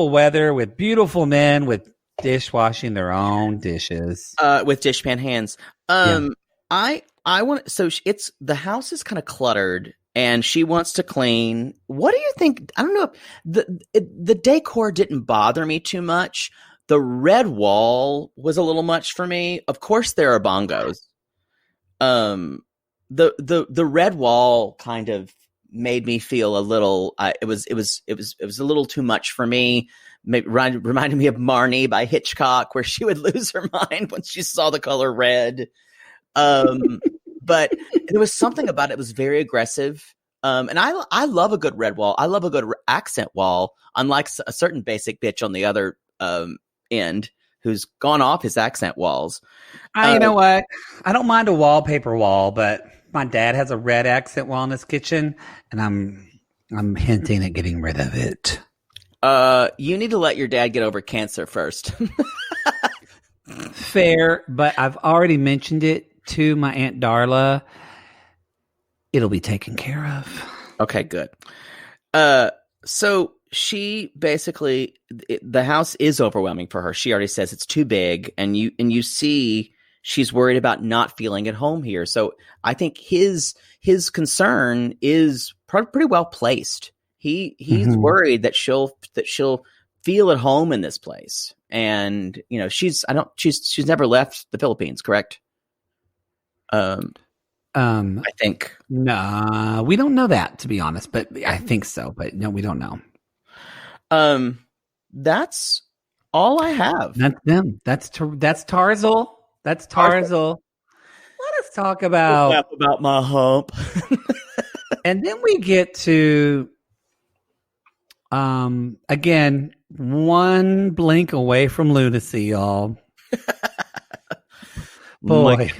weather with beautiful men with dishwashing their own dishes. With dishpan hands. I want. So it's the house is kind of cluttered, and she wants to clean. What do you think? I don't know. The decor didn't bother me too much. The red wall was a little much for me. Of course, there are bongos. The red wall kind of made me feel a little. It was a little too much for me. Maybe reminded me of Marnie by Hitchcock, where she would lose her mind when she saw the color red. But there was something about it. It was very aggressive. And I love a good red wall. I love a good accent wall. Unlike a certain basic bitch on the other end who's gone off his accent walls. You know what? I don't mind a wallpaper wall, but my dad has a red accent wall in his kitchen, and I'm hinting at getting rid of it. You need to let your dad get over cancer first. Fair, but I've already mentioned it to my Aunt Darla. It'll be taken care of. Okay, good. So she basically, the house is overwhelming for her. She already says it's too big, and you see she's worried about not feeling at home here. So I think his concern is pretty well placed. He's worried that she'll feel at home in this place. And she's never left the Philippines, correct? I think. Nah, we don't know that, to be honest, but I think so. But no, we don't know. That's all I have. That's them. That's Tarzal. That's Tarzal. Let us talk about my hump. And then we get to again, one blink away from lunacy, y'all. Boy. Mike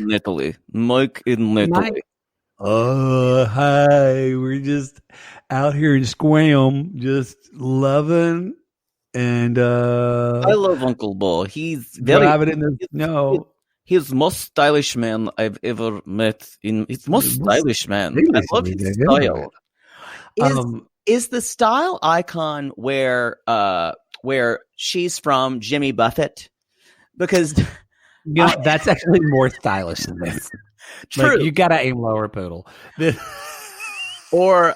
in Italy. Oh, hi. We're just out here in Squam, just loving. And I love Uncle Bo. He's driving in the snow. He's the most stylish man I've ever met. He's the most stylish man. I love his style. Is the style icon where she's from Jimmy Buffett? Because that's actually more stylish than this. True. Like, you gotta aim lower, Poodle. Or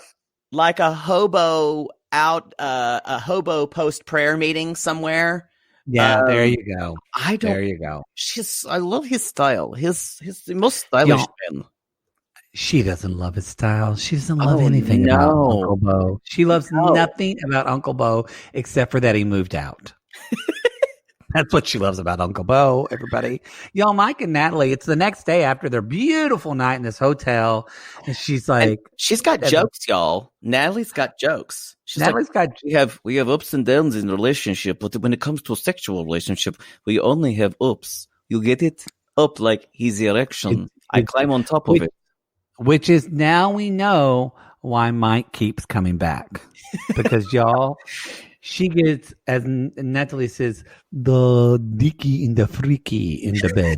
like a hobo post prayer meeting somewhere. Yeah, there you go. There you go. I love his style. He's the most stylish man. She doesn't love his style. She doesn't love anything about Uncle Bo. She loves nothing about Uncle Bo except for that he moved out. That's what she loves about Uncle Bo, everybody. Y'all, Mike and Natalie, it's the next day after their beautiful night in this hotel. And she's like... And she's got jokes, y'all. Natalie's got jokes. Natalie's got... We have ups and downs in the relationship, but when it comes to a sexual relationship, we only have ups. You get it? Up like his erection. I climb on top of it. Which is now we know why Mike keeps coming back. Because y'all... She gets, as Natalie says, the dicky and the freaky in the bed.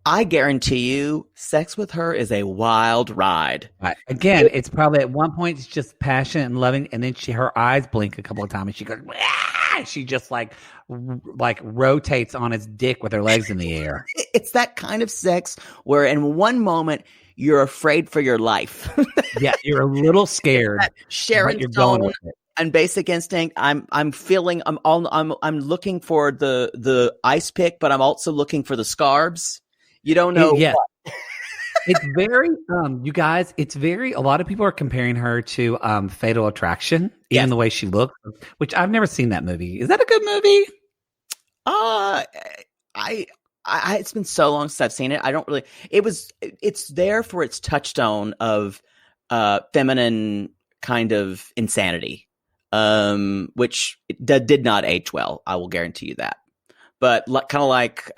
I guarantee you, sex with her is a wild ride. Right. Again, it's probably at one point it's just passionate and loving, and then her eyes blink a couple of times, and she goes, ah! She just like rotates on his dick with her legs in the air. It's that kind of sex where, in one moment, you're afraid for your life. Yeah, you're a little scared. Sharon Stone and Basic Instinct. I'm looking for the ice pick, but I'm also looking for the scarbs. You don't know. Yeah. It's very, you guys, it's very, a lot of people are comparing her to Fatal Attraction, even the way she looks, which I've never seen that movie. Is that a good movie? It's been so long since I've seen it. I don't really, it's there for its touchstone of feminine kind of insanity, which did not age well. I will guarantee you that. But kind of like,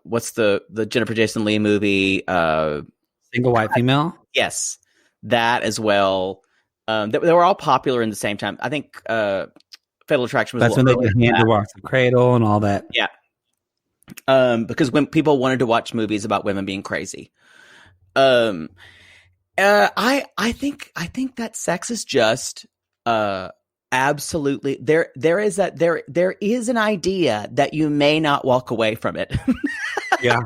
what's the Jennifer Jason Leigh movie? Single White Female? Yes, that as well. They were all popular in the same time. I think Fatal Attraction was. That's when they did Hand to Walk the Cradle and all that. Yeah. Because when people wanted to watch movies about women being crazy, I think that sex is just absolutely there is an idea that you may not walk away from it. Yeah.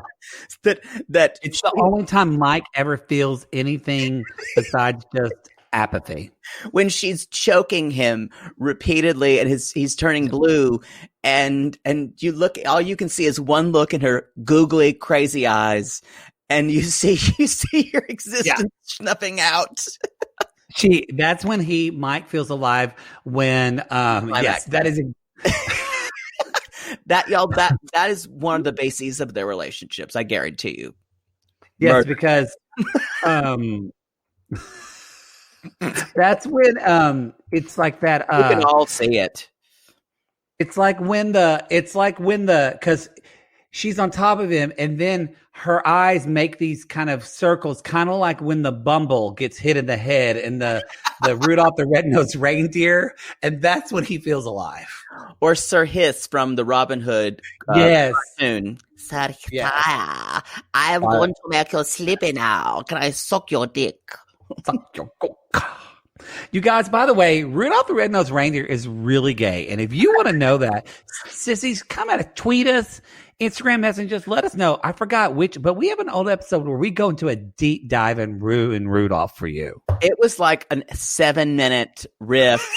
that it's the only time Mike ever feels anything besides just apathy. When she's choking him repeatedly and he's turning blue and you look, all you can see is one look in her googly crazy eyes and you see your existence snuffing out. That's when Mike feels alive when yes, that is that is one of the bases of their relationships, I guarantee you. Yes, because that's when it's like that we can all see it. It's like when because she's on top of him and then her eyes make these kind of circles, kind of like when the Bumble gets hit in the head and the Rudolph the Red-Nosed Reindeer, and that's when he feels alive. Or Sir Hiss from the Robin Hood cartoon. Sir Hiss, I am going to make you sleepy now. Can I suck your dick? Suck your cock. You guys, by the way, Rudolph the Red-Nosed Reindeer is really gay. And if you want to know that, sissies, come at us, tweet us, Instagram messages, let us know. I forgot which, but we have an old episode where we go into a deep dive in Rudolph for you. It was like a 7-minute riff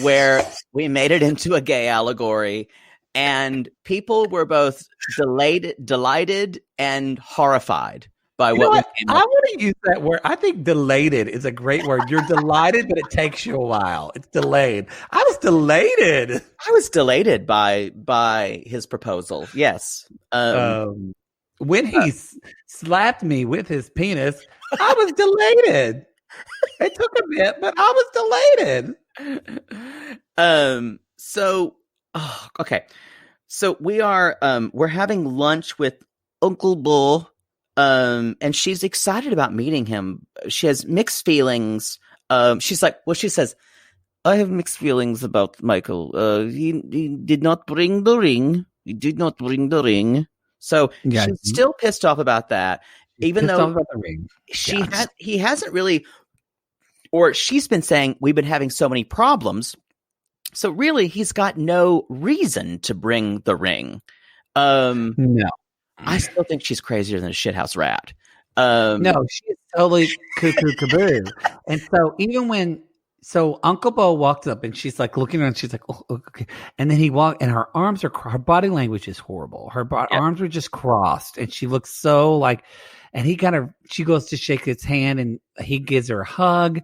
where we made it into a gay allegory. And people were both delighted and horrified by what we came up with. I want to use that word. I think delighted is a great word. You're delighted, but it takes you a while. It's delayed. I was delighted. I was delighted by his proposal. Yes. When he slapped me with his penis, I was delighted. It took a bit, but I was delighted. Okay. So we're having lunch with Uncle Bull. And she's excited about meeting him. She has mixed feelings. She's like, well, she says, I have mixed feelings about Michael. He did not bring the ring. He did not bring the ring. So she's still pissed off about that, even though about the ring. He hasn't really, or she's been saying we've been having so many problems. So really, he's got no reason to bring the ring. No. I still think she's crazier than a shithouse rat. No, she is totally cuckoo caboo. And so Uncle Bo walked up and she's like looking around. She's like, oh, okay. And then he walked and her her body language is horrible. Her arms were just crossed and she looks so like, and she goes to shake his hand and he gives her a hug.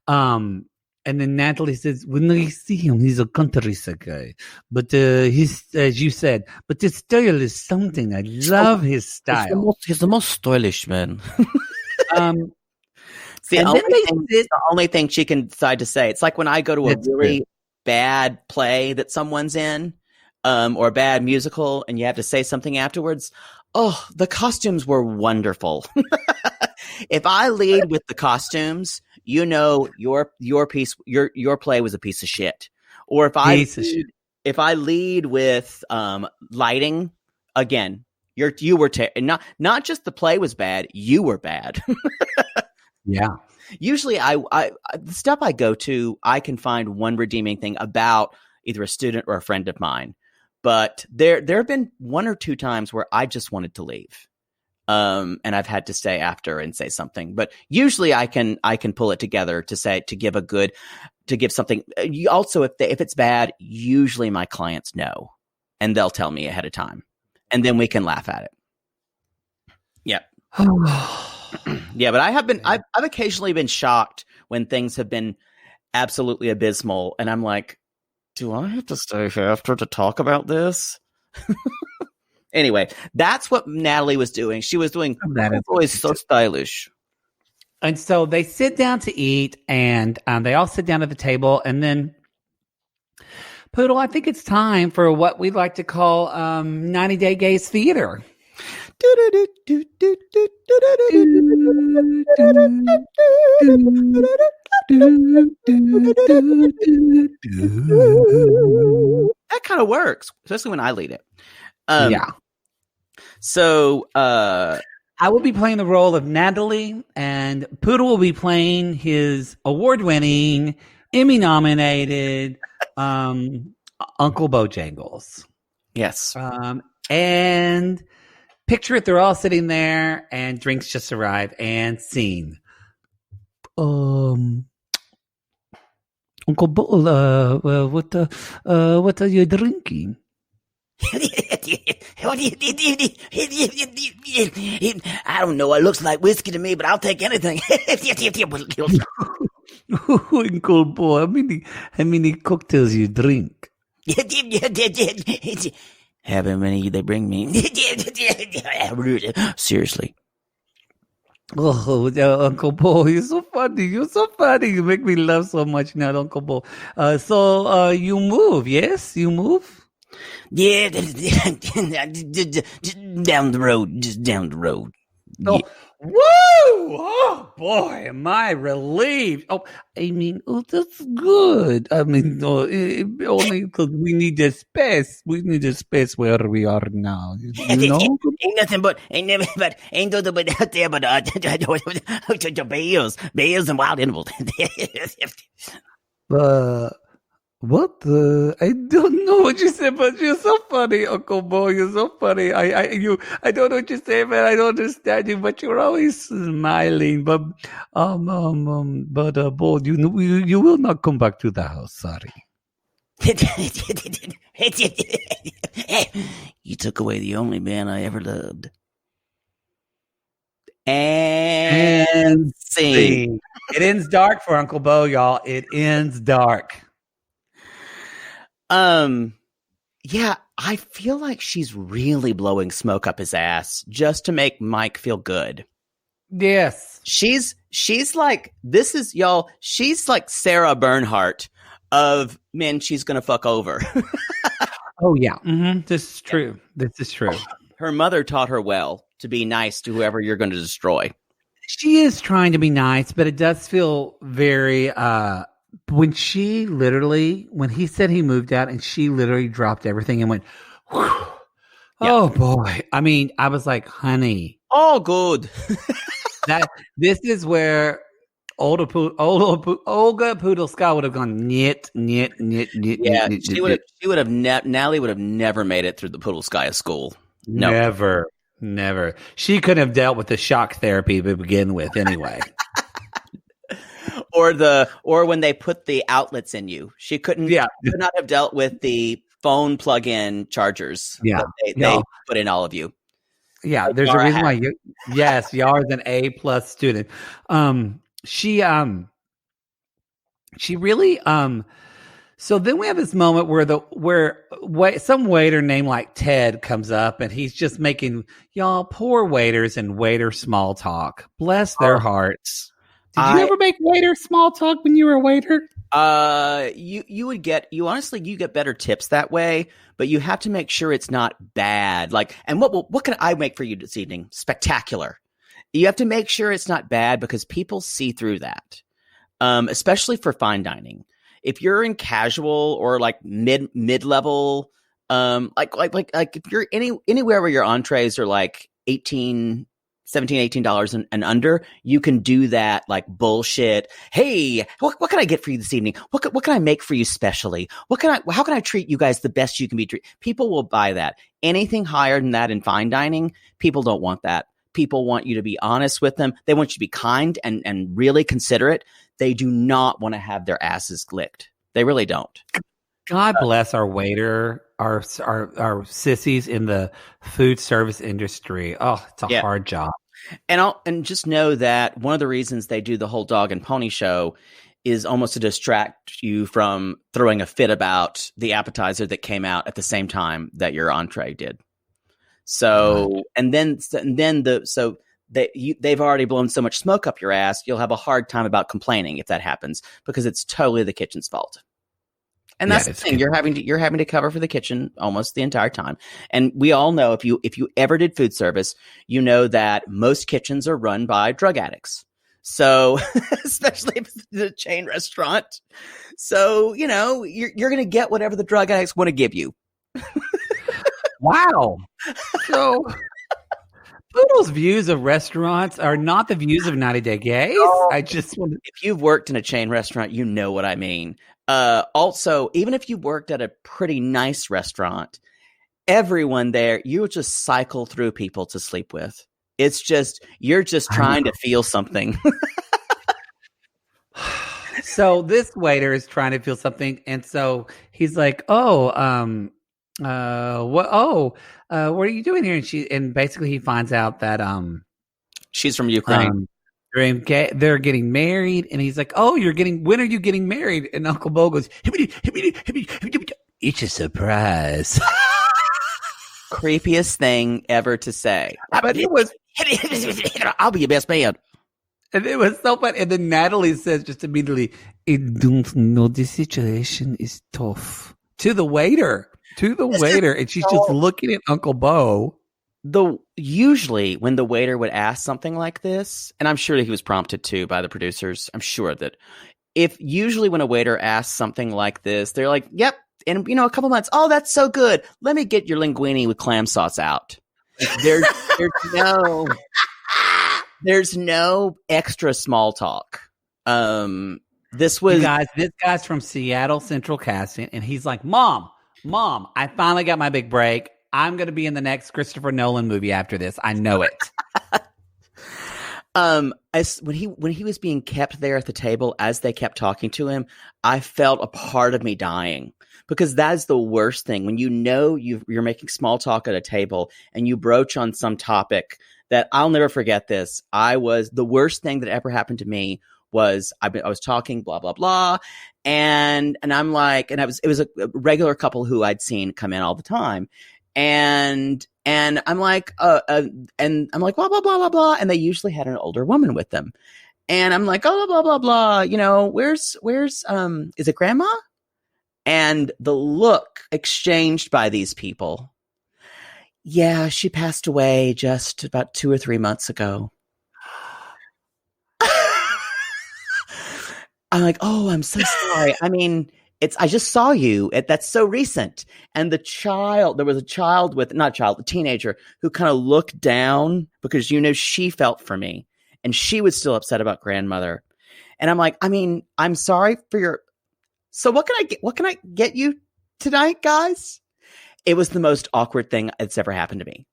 And And then Natalie says, when I see him, he's a country guy. But he's, as you said, but his style is something. I love his style. He's the most stylish man. It's the only thing she can decide to say. It's like when I go to a really bad play that someone's in, or a bad musical, and you have to say something afterwards. Oh, the costumes were wonderful. If I lead with the costumes, you know your play was a piece of shit. Or if I lead with lighting, again, you were not just the play was bad, you were bad. Yeah. Usually the stuff I go to, I can find one redeeming thing about either a student or a friend of mine. But there have been one or two times where I just wanted to leave. And I've had to stay after and say something, but usually I can pull it together to give something. Also, if it's bad, usually my clients know and they'll tell me ahead of time and then we can laugh at it. Yeah. Yeah. But I've occasionally been shocked when things have been absolutely abysmal. And I'm like, do I have to stay here after to talk about this? Anyway, that's what Natalie was doing. She was doing, always so stylish. And so they sit down to eat, and they all sit down at the table. And then, Poodle, I think it's time for what we like to call 90-Day Gays Theater. That kind of works, especially when I lead it. Yeah. So I will be playing the role of Natalie, and Poodle will be playing his award-winning, Emmy-nominated Uncle Bojangles. Yes. And picture it, they're all sitting there, and drinks just arrive, and scene. Uncle Bo, what are you drinking? I don't know. It looks like whiskey to me, but I'll take anything. Uncle Bo, how many cocktails you drink? However many they bring me. Seriously. Oh, Uncle Bo, you're so funny. You're so funny. You make me laugh so much now, Uncle Bo. So you move, yes? You move? Yeah, down the road, just down the road. Oh, woo! Oh boy, am I relieved. Oh, that's good. Only because we need the space. We need the space where we are now. You know? Ain't nothing but out there but bears and wild animals. What? I don't know what you said, but you're so funny, Uncle Bo. You're so funny. I don't know what you say, man. I don't understand you, but you're always smiling. But Bo, you will not come back to the house. Sorry. You took away the only man I ever loved. And sing. It ends dark for Uncle Bo, y'all. It ends dark. Yeah, I feel like she's really blowing smoke up his ass just to make Mike feel good. Yes. She's like, this is, y'all, she's like Sarah Bernhardt of men she's going to fuck over. Oh, yeah. Mm-hmm. This is true. This is true. Her mother taught her well to be nice to whoever you're going to destroy. She is trying to be nice, but it does feel very, when he said he moved out and she literally dropped everything and went, whew, oh boy. I mean, I was like, honey. Oh, good. This is where Olga Poodle-Ska would have gone, niet. Yeah, she would have, Natalie would have never made it through the Poodle-Ska school. No. Never. She couldn't have dealt with the shock therapy to begin with anyway. Or when they put the outlets in you, she could not have dealt with the phone plug-in chargers. Yeah, they put in all of you. Yeah, there's a reason why. Yara's an A+ student. She she really so then we have this moment where some waiter named like Ted comes up and he's just making y'all poor waiters and waiter small talk. Bless their hearts. Did you ever make waiter small talk when you were a waiter? You get better tips that way, but you have to make sure it's not bad. Like, and what can I make for you this evening? Spectacular. You have to make sure it's not bad because people see through that. Especially for fine dining. If you're in casual or like mid-level, like if you're anywhere where your entrees are like $18 and under, you can do that like bullshit. Hey, what can I get for you this evening? What can I make for you specially? How can I treat you guys the best you can be treated? People will buy that. Anything higher than that in fine dining, people don't want that. People want you to be honest with them. They want you to be kind and really considerate. They do not want to have their asses licked. They really don't. God bless our waiter, our sissies in the food service industry. Oh, it's a hard job. And just know that one of the reasons they do the whole dog and pony show is almost to distract you from throwing a fit about the appetizer that came out at the same time that your entree did. So, they've already blown so much smoke up your ass, you'll have a hard time about complaining if that happens because it's totally the kitchen's fault. And that's the thing. You're having to cover for the kitchen almost the entire time. And we all know if you ever did food service, you know that most kitchens are run by drug addicts. So, especially if it's a chain restaurant. So, you're going to get whatever the drug addicts want to give you. Wow. So Poodle's views of restaurants are not the views of 90 Day Gays. If you've worked in a chain restaurant, you know what I mean. Also, even if you worked at a pretty nice restaurant, everyone there, you just cycle through people to sleep with. It's just, you're just trying to feel something. So this waiter is trying to feel something. And so he's like, what are you doing here? And basically he finds out that she's from Ukraine. They're getting married, and he's like, when are you getting married? And Uncle Bo goes, it's a surprise. Creepiest thing ever to say. But it was, I'll be your best man. And it was so fun. And then Natalie says just immediately, I don't know, the situation is tough. To the waiter. And she's just looking at Uncle Bo. Usually when the waiter would ask something like this, and I'm sure that he was prompted too by the producers, I'm sure that usually when a waiter asks something like this, they're like, yep, in a couple months, oh, that's so good. Let me get your linguine with clam sauce out. There's no extra small talk. This guy's from Seattle Central Casting, and he's like, Mom, I finally got my big break. I'm going to be in the next Christopher Nolan movie after this. I know it. When he was being kept there at the table, as they kept talking to him, I felt a part of me dying, because that is the worst thing. When you're making small talk at a table and you broach on some topic that I'll never forget this. The worst thing that ever happened to me was I was talking blah, blah, blah. And I'm like, it was a regular couple who I'd seen come in all the time. And I'm like, blah, blah, blah, blah, blah. And they usually had an older woman with them. And I'm like, oh, blah, blah, blah. Where's, is it grandma? And the look exchanged by these people. Yeah, she passed away just about 2 or 3 months ago. I'm like, oh, I'm so sorry. I mean, I just saw you. That's so recent. And there was a teenager who kind of looked down because, she felt for me, and she was still upset about grandmother. And I'm like, I mean, I'm sorry for so what can I get you tonight, guys? It was the most awkward thing that's ever happened to me.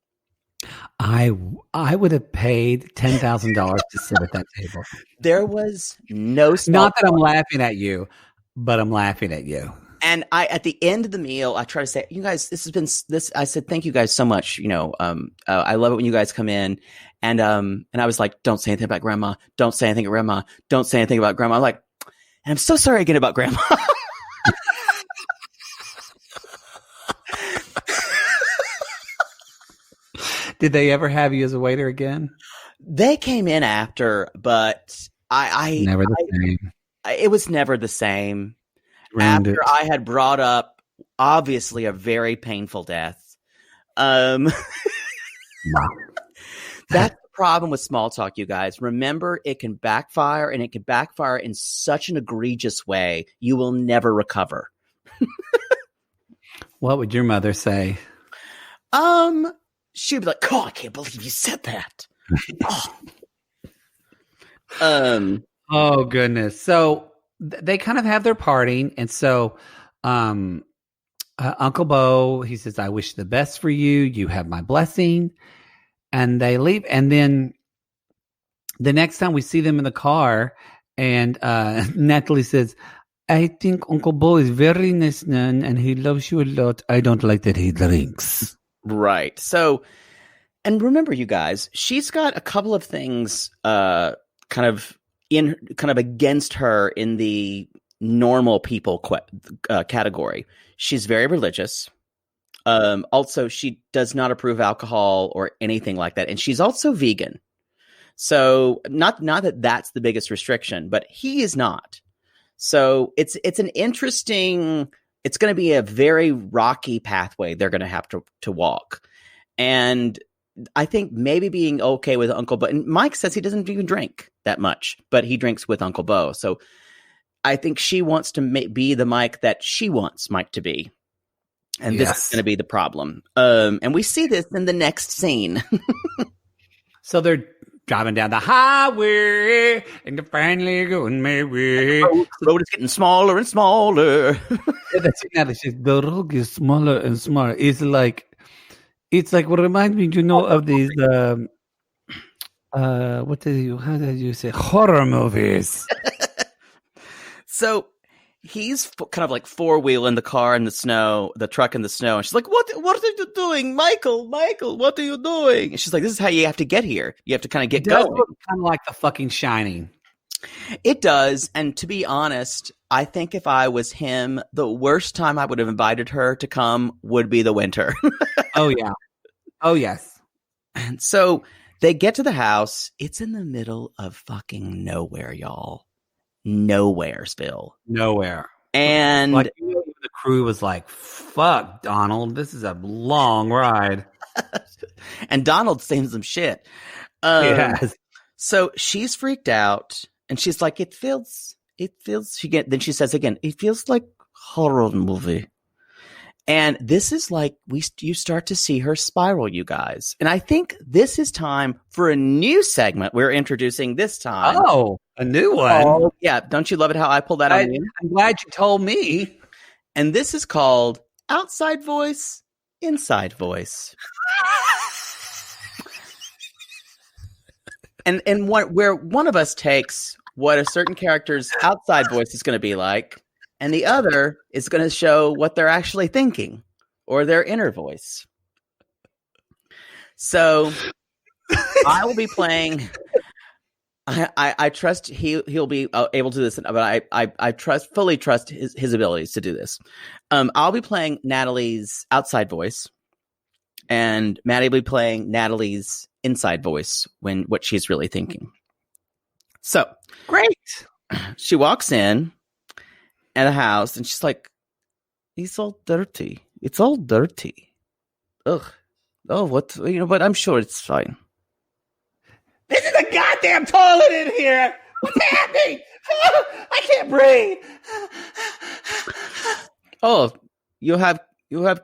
I would have paid $10,000 to sit at that table. There was no not that I'm laughing at you, but I'm laughing at you. And at the end of the meal, I try to say, you guys, I said, thank you guys so much. I love it when you guys come in. And I was like, don't say anything about grandma. Don't say anything about grandma. Don't say anything about grandma. I'm like, And I'm so sorry again about Grandma. Did they ever have you as a waiter again? They came in after, but Never the same. It was never the same. Ruined After it. I had brought up, obviously, a very painful death. Wow. That's the problem with small talk, you guys. Remember, it can backfire, and it can backfire in such an egregious way, you will never recover. What would your mother say? She'd be like, "Oh, I can't believe you said that." Oh goodness. So they kind of have their parting, and so Uncle Bo, he says, "I wish the best for you. You have my blessing." And they leave, and then the next time we see them in the car, and Natalie says, "I think Uncle Bo is very nice man, and he loves you a lot. I don't like that he drinks." Right. So, and remember, you guys, she's got a couple of things kind of against her in the normal people category. She's very religious. Also, she does not approve alcohol or anything like that. And she's also vegan. So not that that's the biggest restriction, but he is not. So it's an interesting, it's going to be a very rocky pathway they're going to have to walk. And I think maybe being okay with Uncle Bo, and Mike says he doesn't even drink that much, but he drinks with Uncle Bo. So I think she wants to be the Mike that she wants Mike to be. And this is going to be the problem. And we see this in the next scene. So they're driving down the highway and they're finally going maybe. The road is getting smaller and smaller. That's exactly. She says, the road gets smaller and smaller. It's like what reminds me, of these how did you say, horror movies. So he's kind of like four-wheeling the car in the snow, the truck in the snow. And she's like, what are you doing? Michael, what are you doing? And she's like, this is how you have to get here. You have to kind of get going. Kind of like The Fucking Shining. It does. And to be honest, I think if I was him, the worst time I would have invited her to come would be the winter. Oh, yeah. Oh, yes. And so they get to the house. It's in the middle of fucking nowhere, y'all. Nowheresville. Nowhere. And the crew was like, fuck, Donald, this is a long ride. And Donald's saying some shit. Yes. So she's freaked out and she's like, then she says again, it feels like horror movie. And this is like, you start to see her spiral, you guys. And I think this is time for a new segment we're introducing this time. Oh, a new one. Oh, yeah. Don't you love it how I pulled that on you? I'm glad you told me. And this is called Outside Voice, Inside Voice. and where one of us takes what a certain character's outside voice is going to be like, and the other is going to show what they're actually thinking or their inner voice. So I will be playing. I trust he'll be able to do this, but I fully trust his abilities to do this. I'll be playing Natalie's outside voice, and Maddie will be playing Natalie's inside voice when what she's really thinking. So great. She walks in at a house, and she's like, "It's all dirty. It's all dirty. Ugh. Oh, what? But I'm sure it's fine." This is a goddamn toilet in here. What's happening? I can't breathe. Oh, you have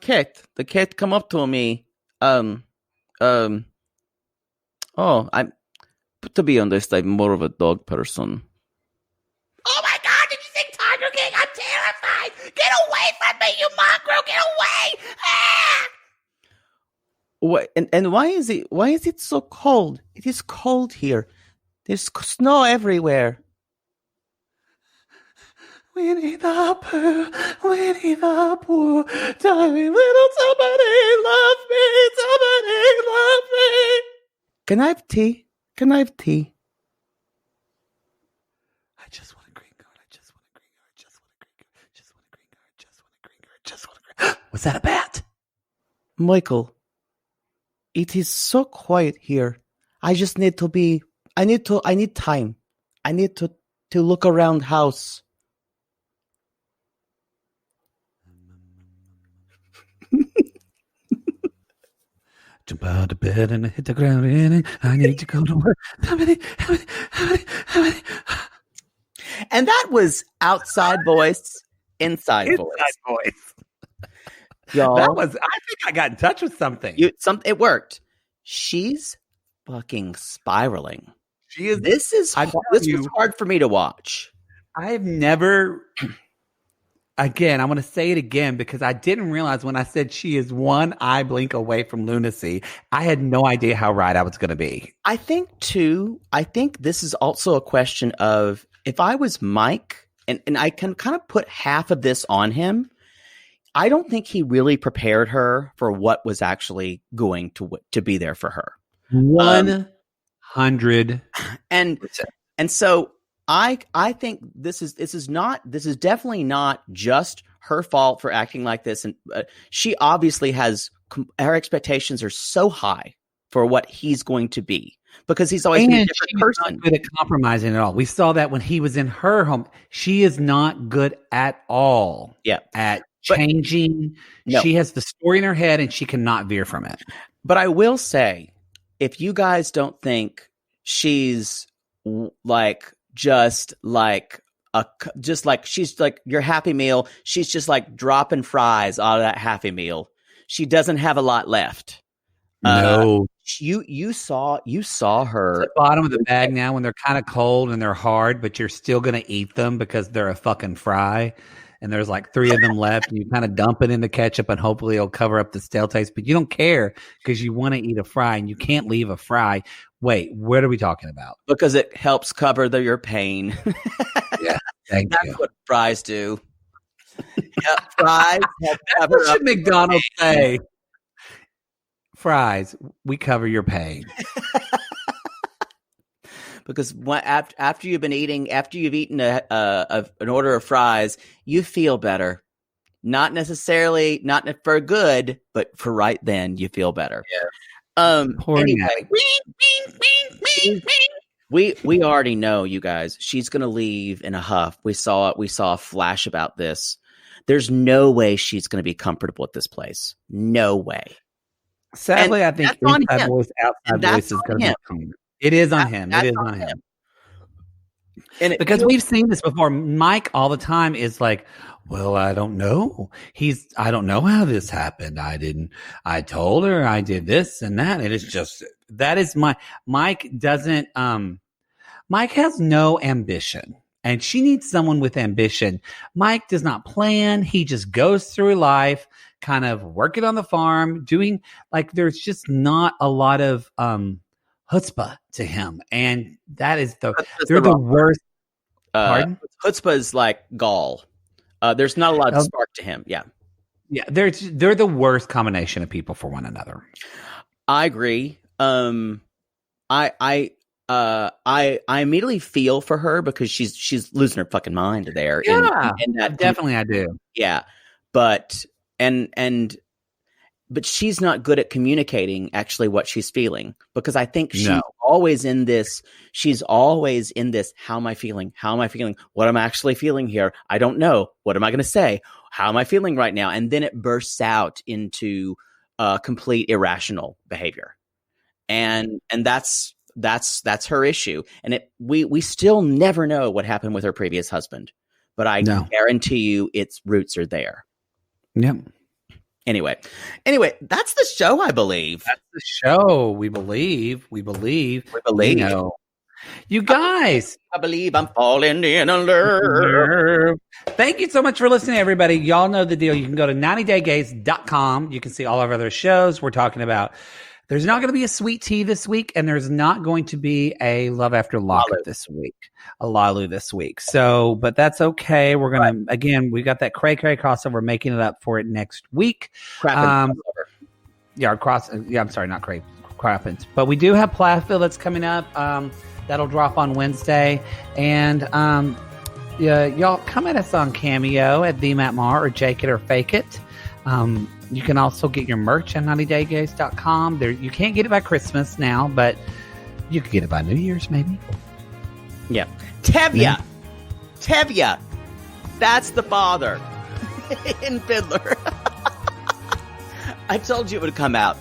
cat. The cat come up to me. Oh, to be honest, I'm more of a dog person. Oh my God! Did you say Tiger King? I'm terrified. Get away from me, you mongrel! Get away! Ah! What? And why is it so cold? It is cold here. There's snow everywhere. Winnie the Pooh, tell me, little somebody love me, somebody love me. Can I have tea? I just want a green card. Was that a bat? Michael, it is so quiet here. I just need to be. I need time. I need to look around house. Jump out of bed and hit the ground and I need to go to work. How many? And that was outside voice, inside voice. Y'all, I think I got in touch with something. It worked. She's fucking spiraling. She is. This was hard for me to watch. I have never. Again, I want to say it again because I didn't realize when I said she is one eye blink away from lunacy. I had no idea how right I was going to be. I think this is also a question of if I was Mike, and I can kind of put half of this on him. I don't think he really prepared her for what was actually going to be there for her. 100%. And so I think this is definitely not just her fault for acting like this, and she obviously has her expectations are so high for what he's going to be because he's always been a different person. Not good at compromising at all. We saw that when he was in her home. She is not good at all. Yeah, at changing. No. She has the story in her head, and she cannot veer from it. But I will say, if you guys don't think she's like. Just like she's like your Happy Meal. She's just like dropping fries out of that Happy Meal. She doesn't have a lot left. No, you saw her at the bottom of the bag now when they're kind of cold and they're hard, but you're still gonna eat them because they're a fucking fry. And there's like 3 of them left, and you kind of dump it in the ketchup, and hopefully it'll cover up the stale taste. But you don't care because you want to eat a fry, and you can't leave a fry. Wait, what are we talking about? Because it helps cover your pain. Yeah, thank you. That's what fries do. Yep, fries help cover what should McDonald's say? Fries, we cover your pain. Because after you've eaten an order of fries, you feel better. Not necessarily, not for good, but for right then, you feel better. Yeah. Anyway, we already know, you guys. She's gonna leave in a huff. We saw a flash about this. There's no way she's gonna be comfortable at this place. No way. Sadly, I think inside voice, outside voice is gonna be coming. It is on him. It is on him. And because we've seen this before. Mike all the time is like, well, I don't know. I don't know how this happened. I told her I did this and that. It is just, that is Mike doesn't, Mike has no ambition, and she needs someone with ambition. Mike does not plan. He just goes through life, kind of working on the farm, doing like, there's just not a lot of, chutzpah to him, and that is they're the worst. Pardon? Chutzpah is like gall. There's not a lot of spark to him. Yeah, they're the worst combination of people for one another. I agree. I immediately feel for her because she's losing her fucking mind there. Yeah, and definitely I do. Yeah, but she's not good at communicating actually what she's feeling, because I think she's always in this. How am I feeling? How am I feeling? What am I actually feeling here? I don't know. What am I going to say? How am I feeling right now? And then it bursts out into complete irrational behavior. And that's her issue. And we still never know what happened with her previous husband, but I guarantee you its roots are there. Yep. Anyway, that's the show, I believe. That's the show. We believe. You guys. I believe I'm falling in love. Thank you so much for listening, everybody. Y'all know the deal. You can go to 90daygays.com. You can see all of our other shows. We're talking about, there's not going to be a sweet tea this week, and there's not going to be a Love After Lockup this week, a Lalu this week. So, but that's okay. We're going to, again, we got that Cray Cray crossover, making it up for it next week. I'm sorry, not Cray, Crappins. But we do have Plathville that's coming up. That'll drop on Wednesday. And y'all come at us on Cameo at The Matt Maher or Jake It or Fake It. You can also get your merch at 90daygays.com. There, you can't get it by Christmas now, but you could get it by New Year's, maybe. Yeah. Tevya. That's the father in Fiddler. I told you it would come out.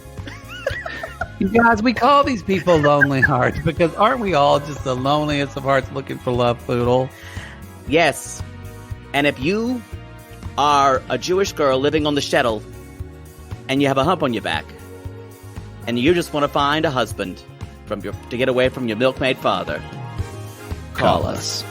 You guys, we call these people lonely hearts because aren't we all just the loneliest of hearts looking for love, Poodle? Yes. And if you are a Jewish girl living on the shtetl and you have a hump on your back and you just want to find a husband to get away from your milkmaid father, call us.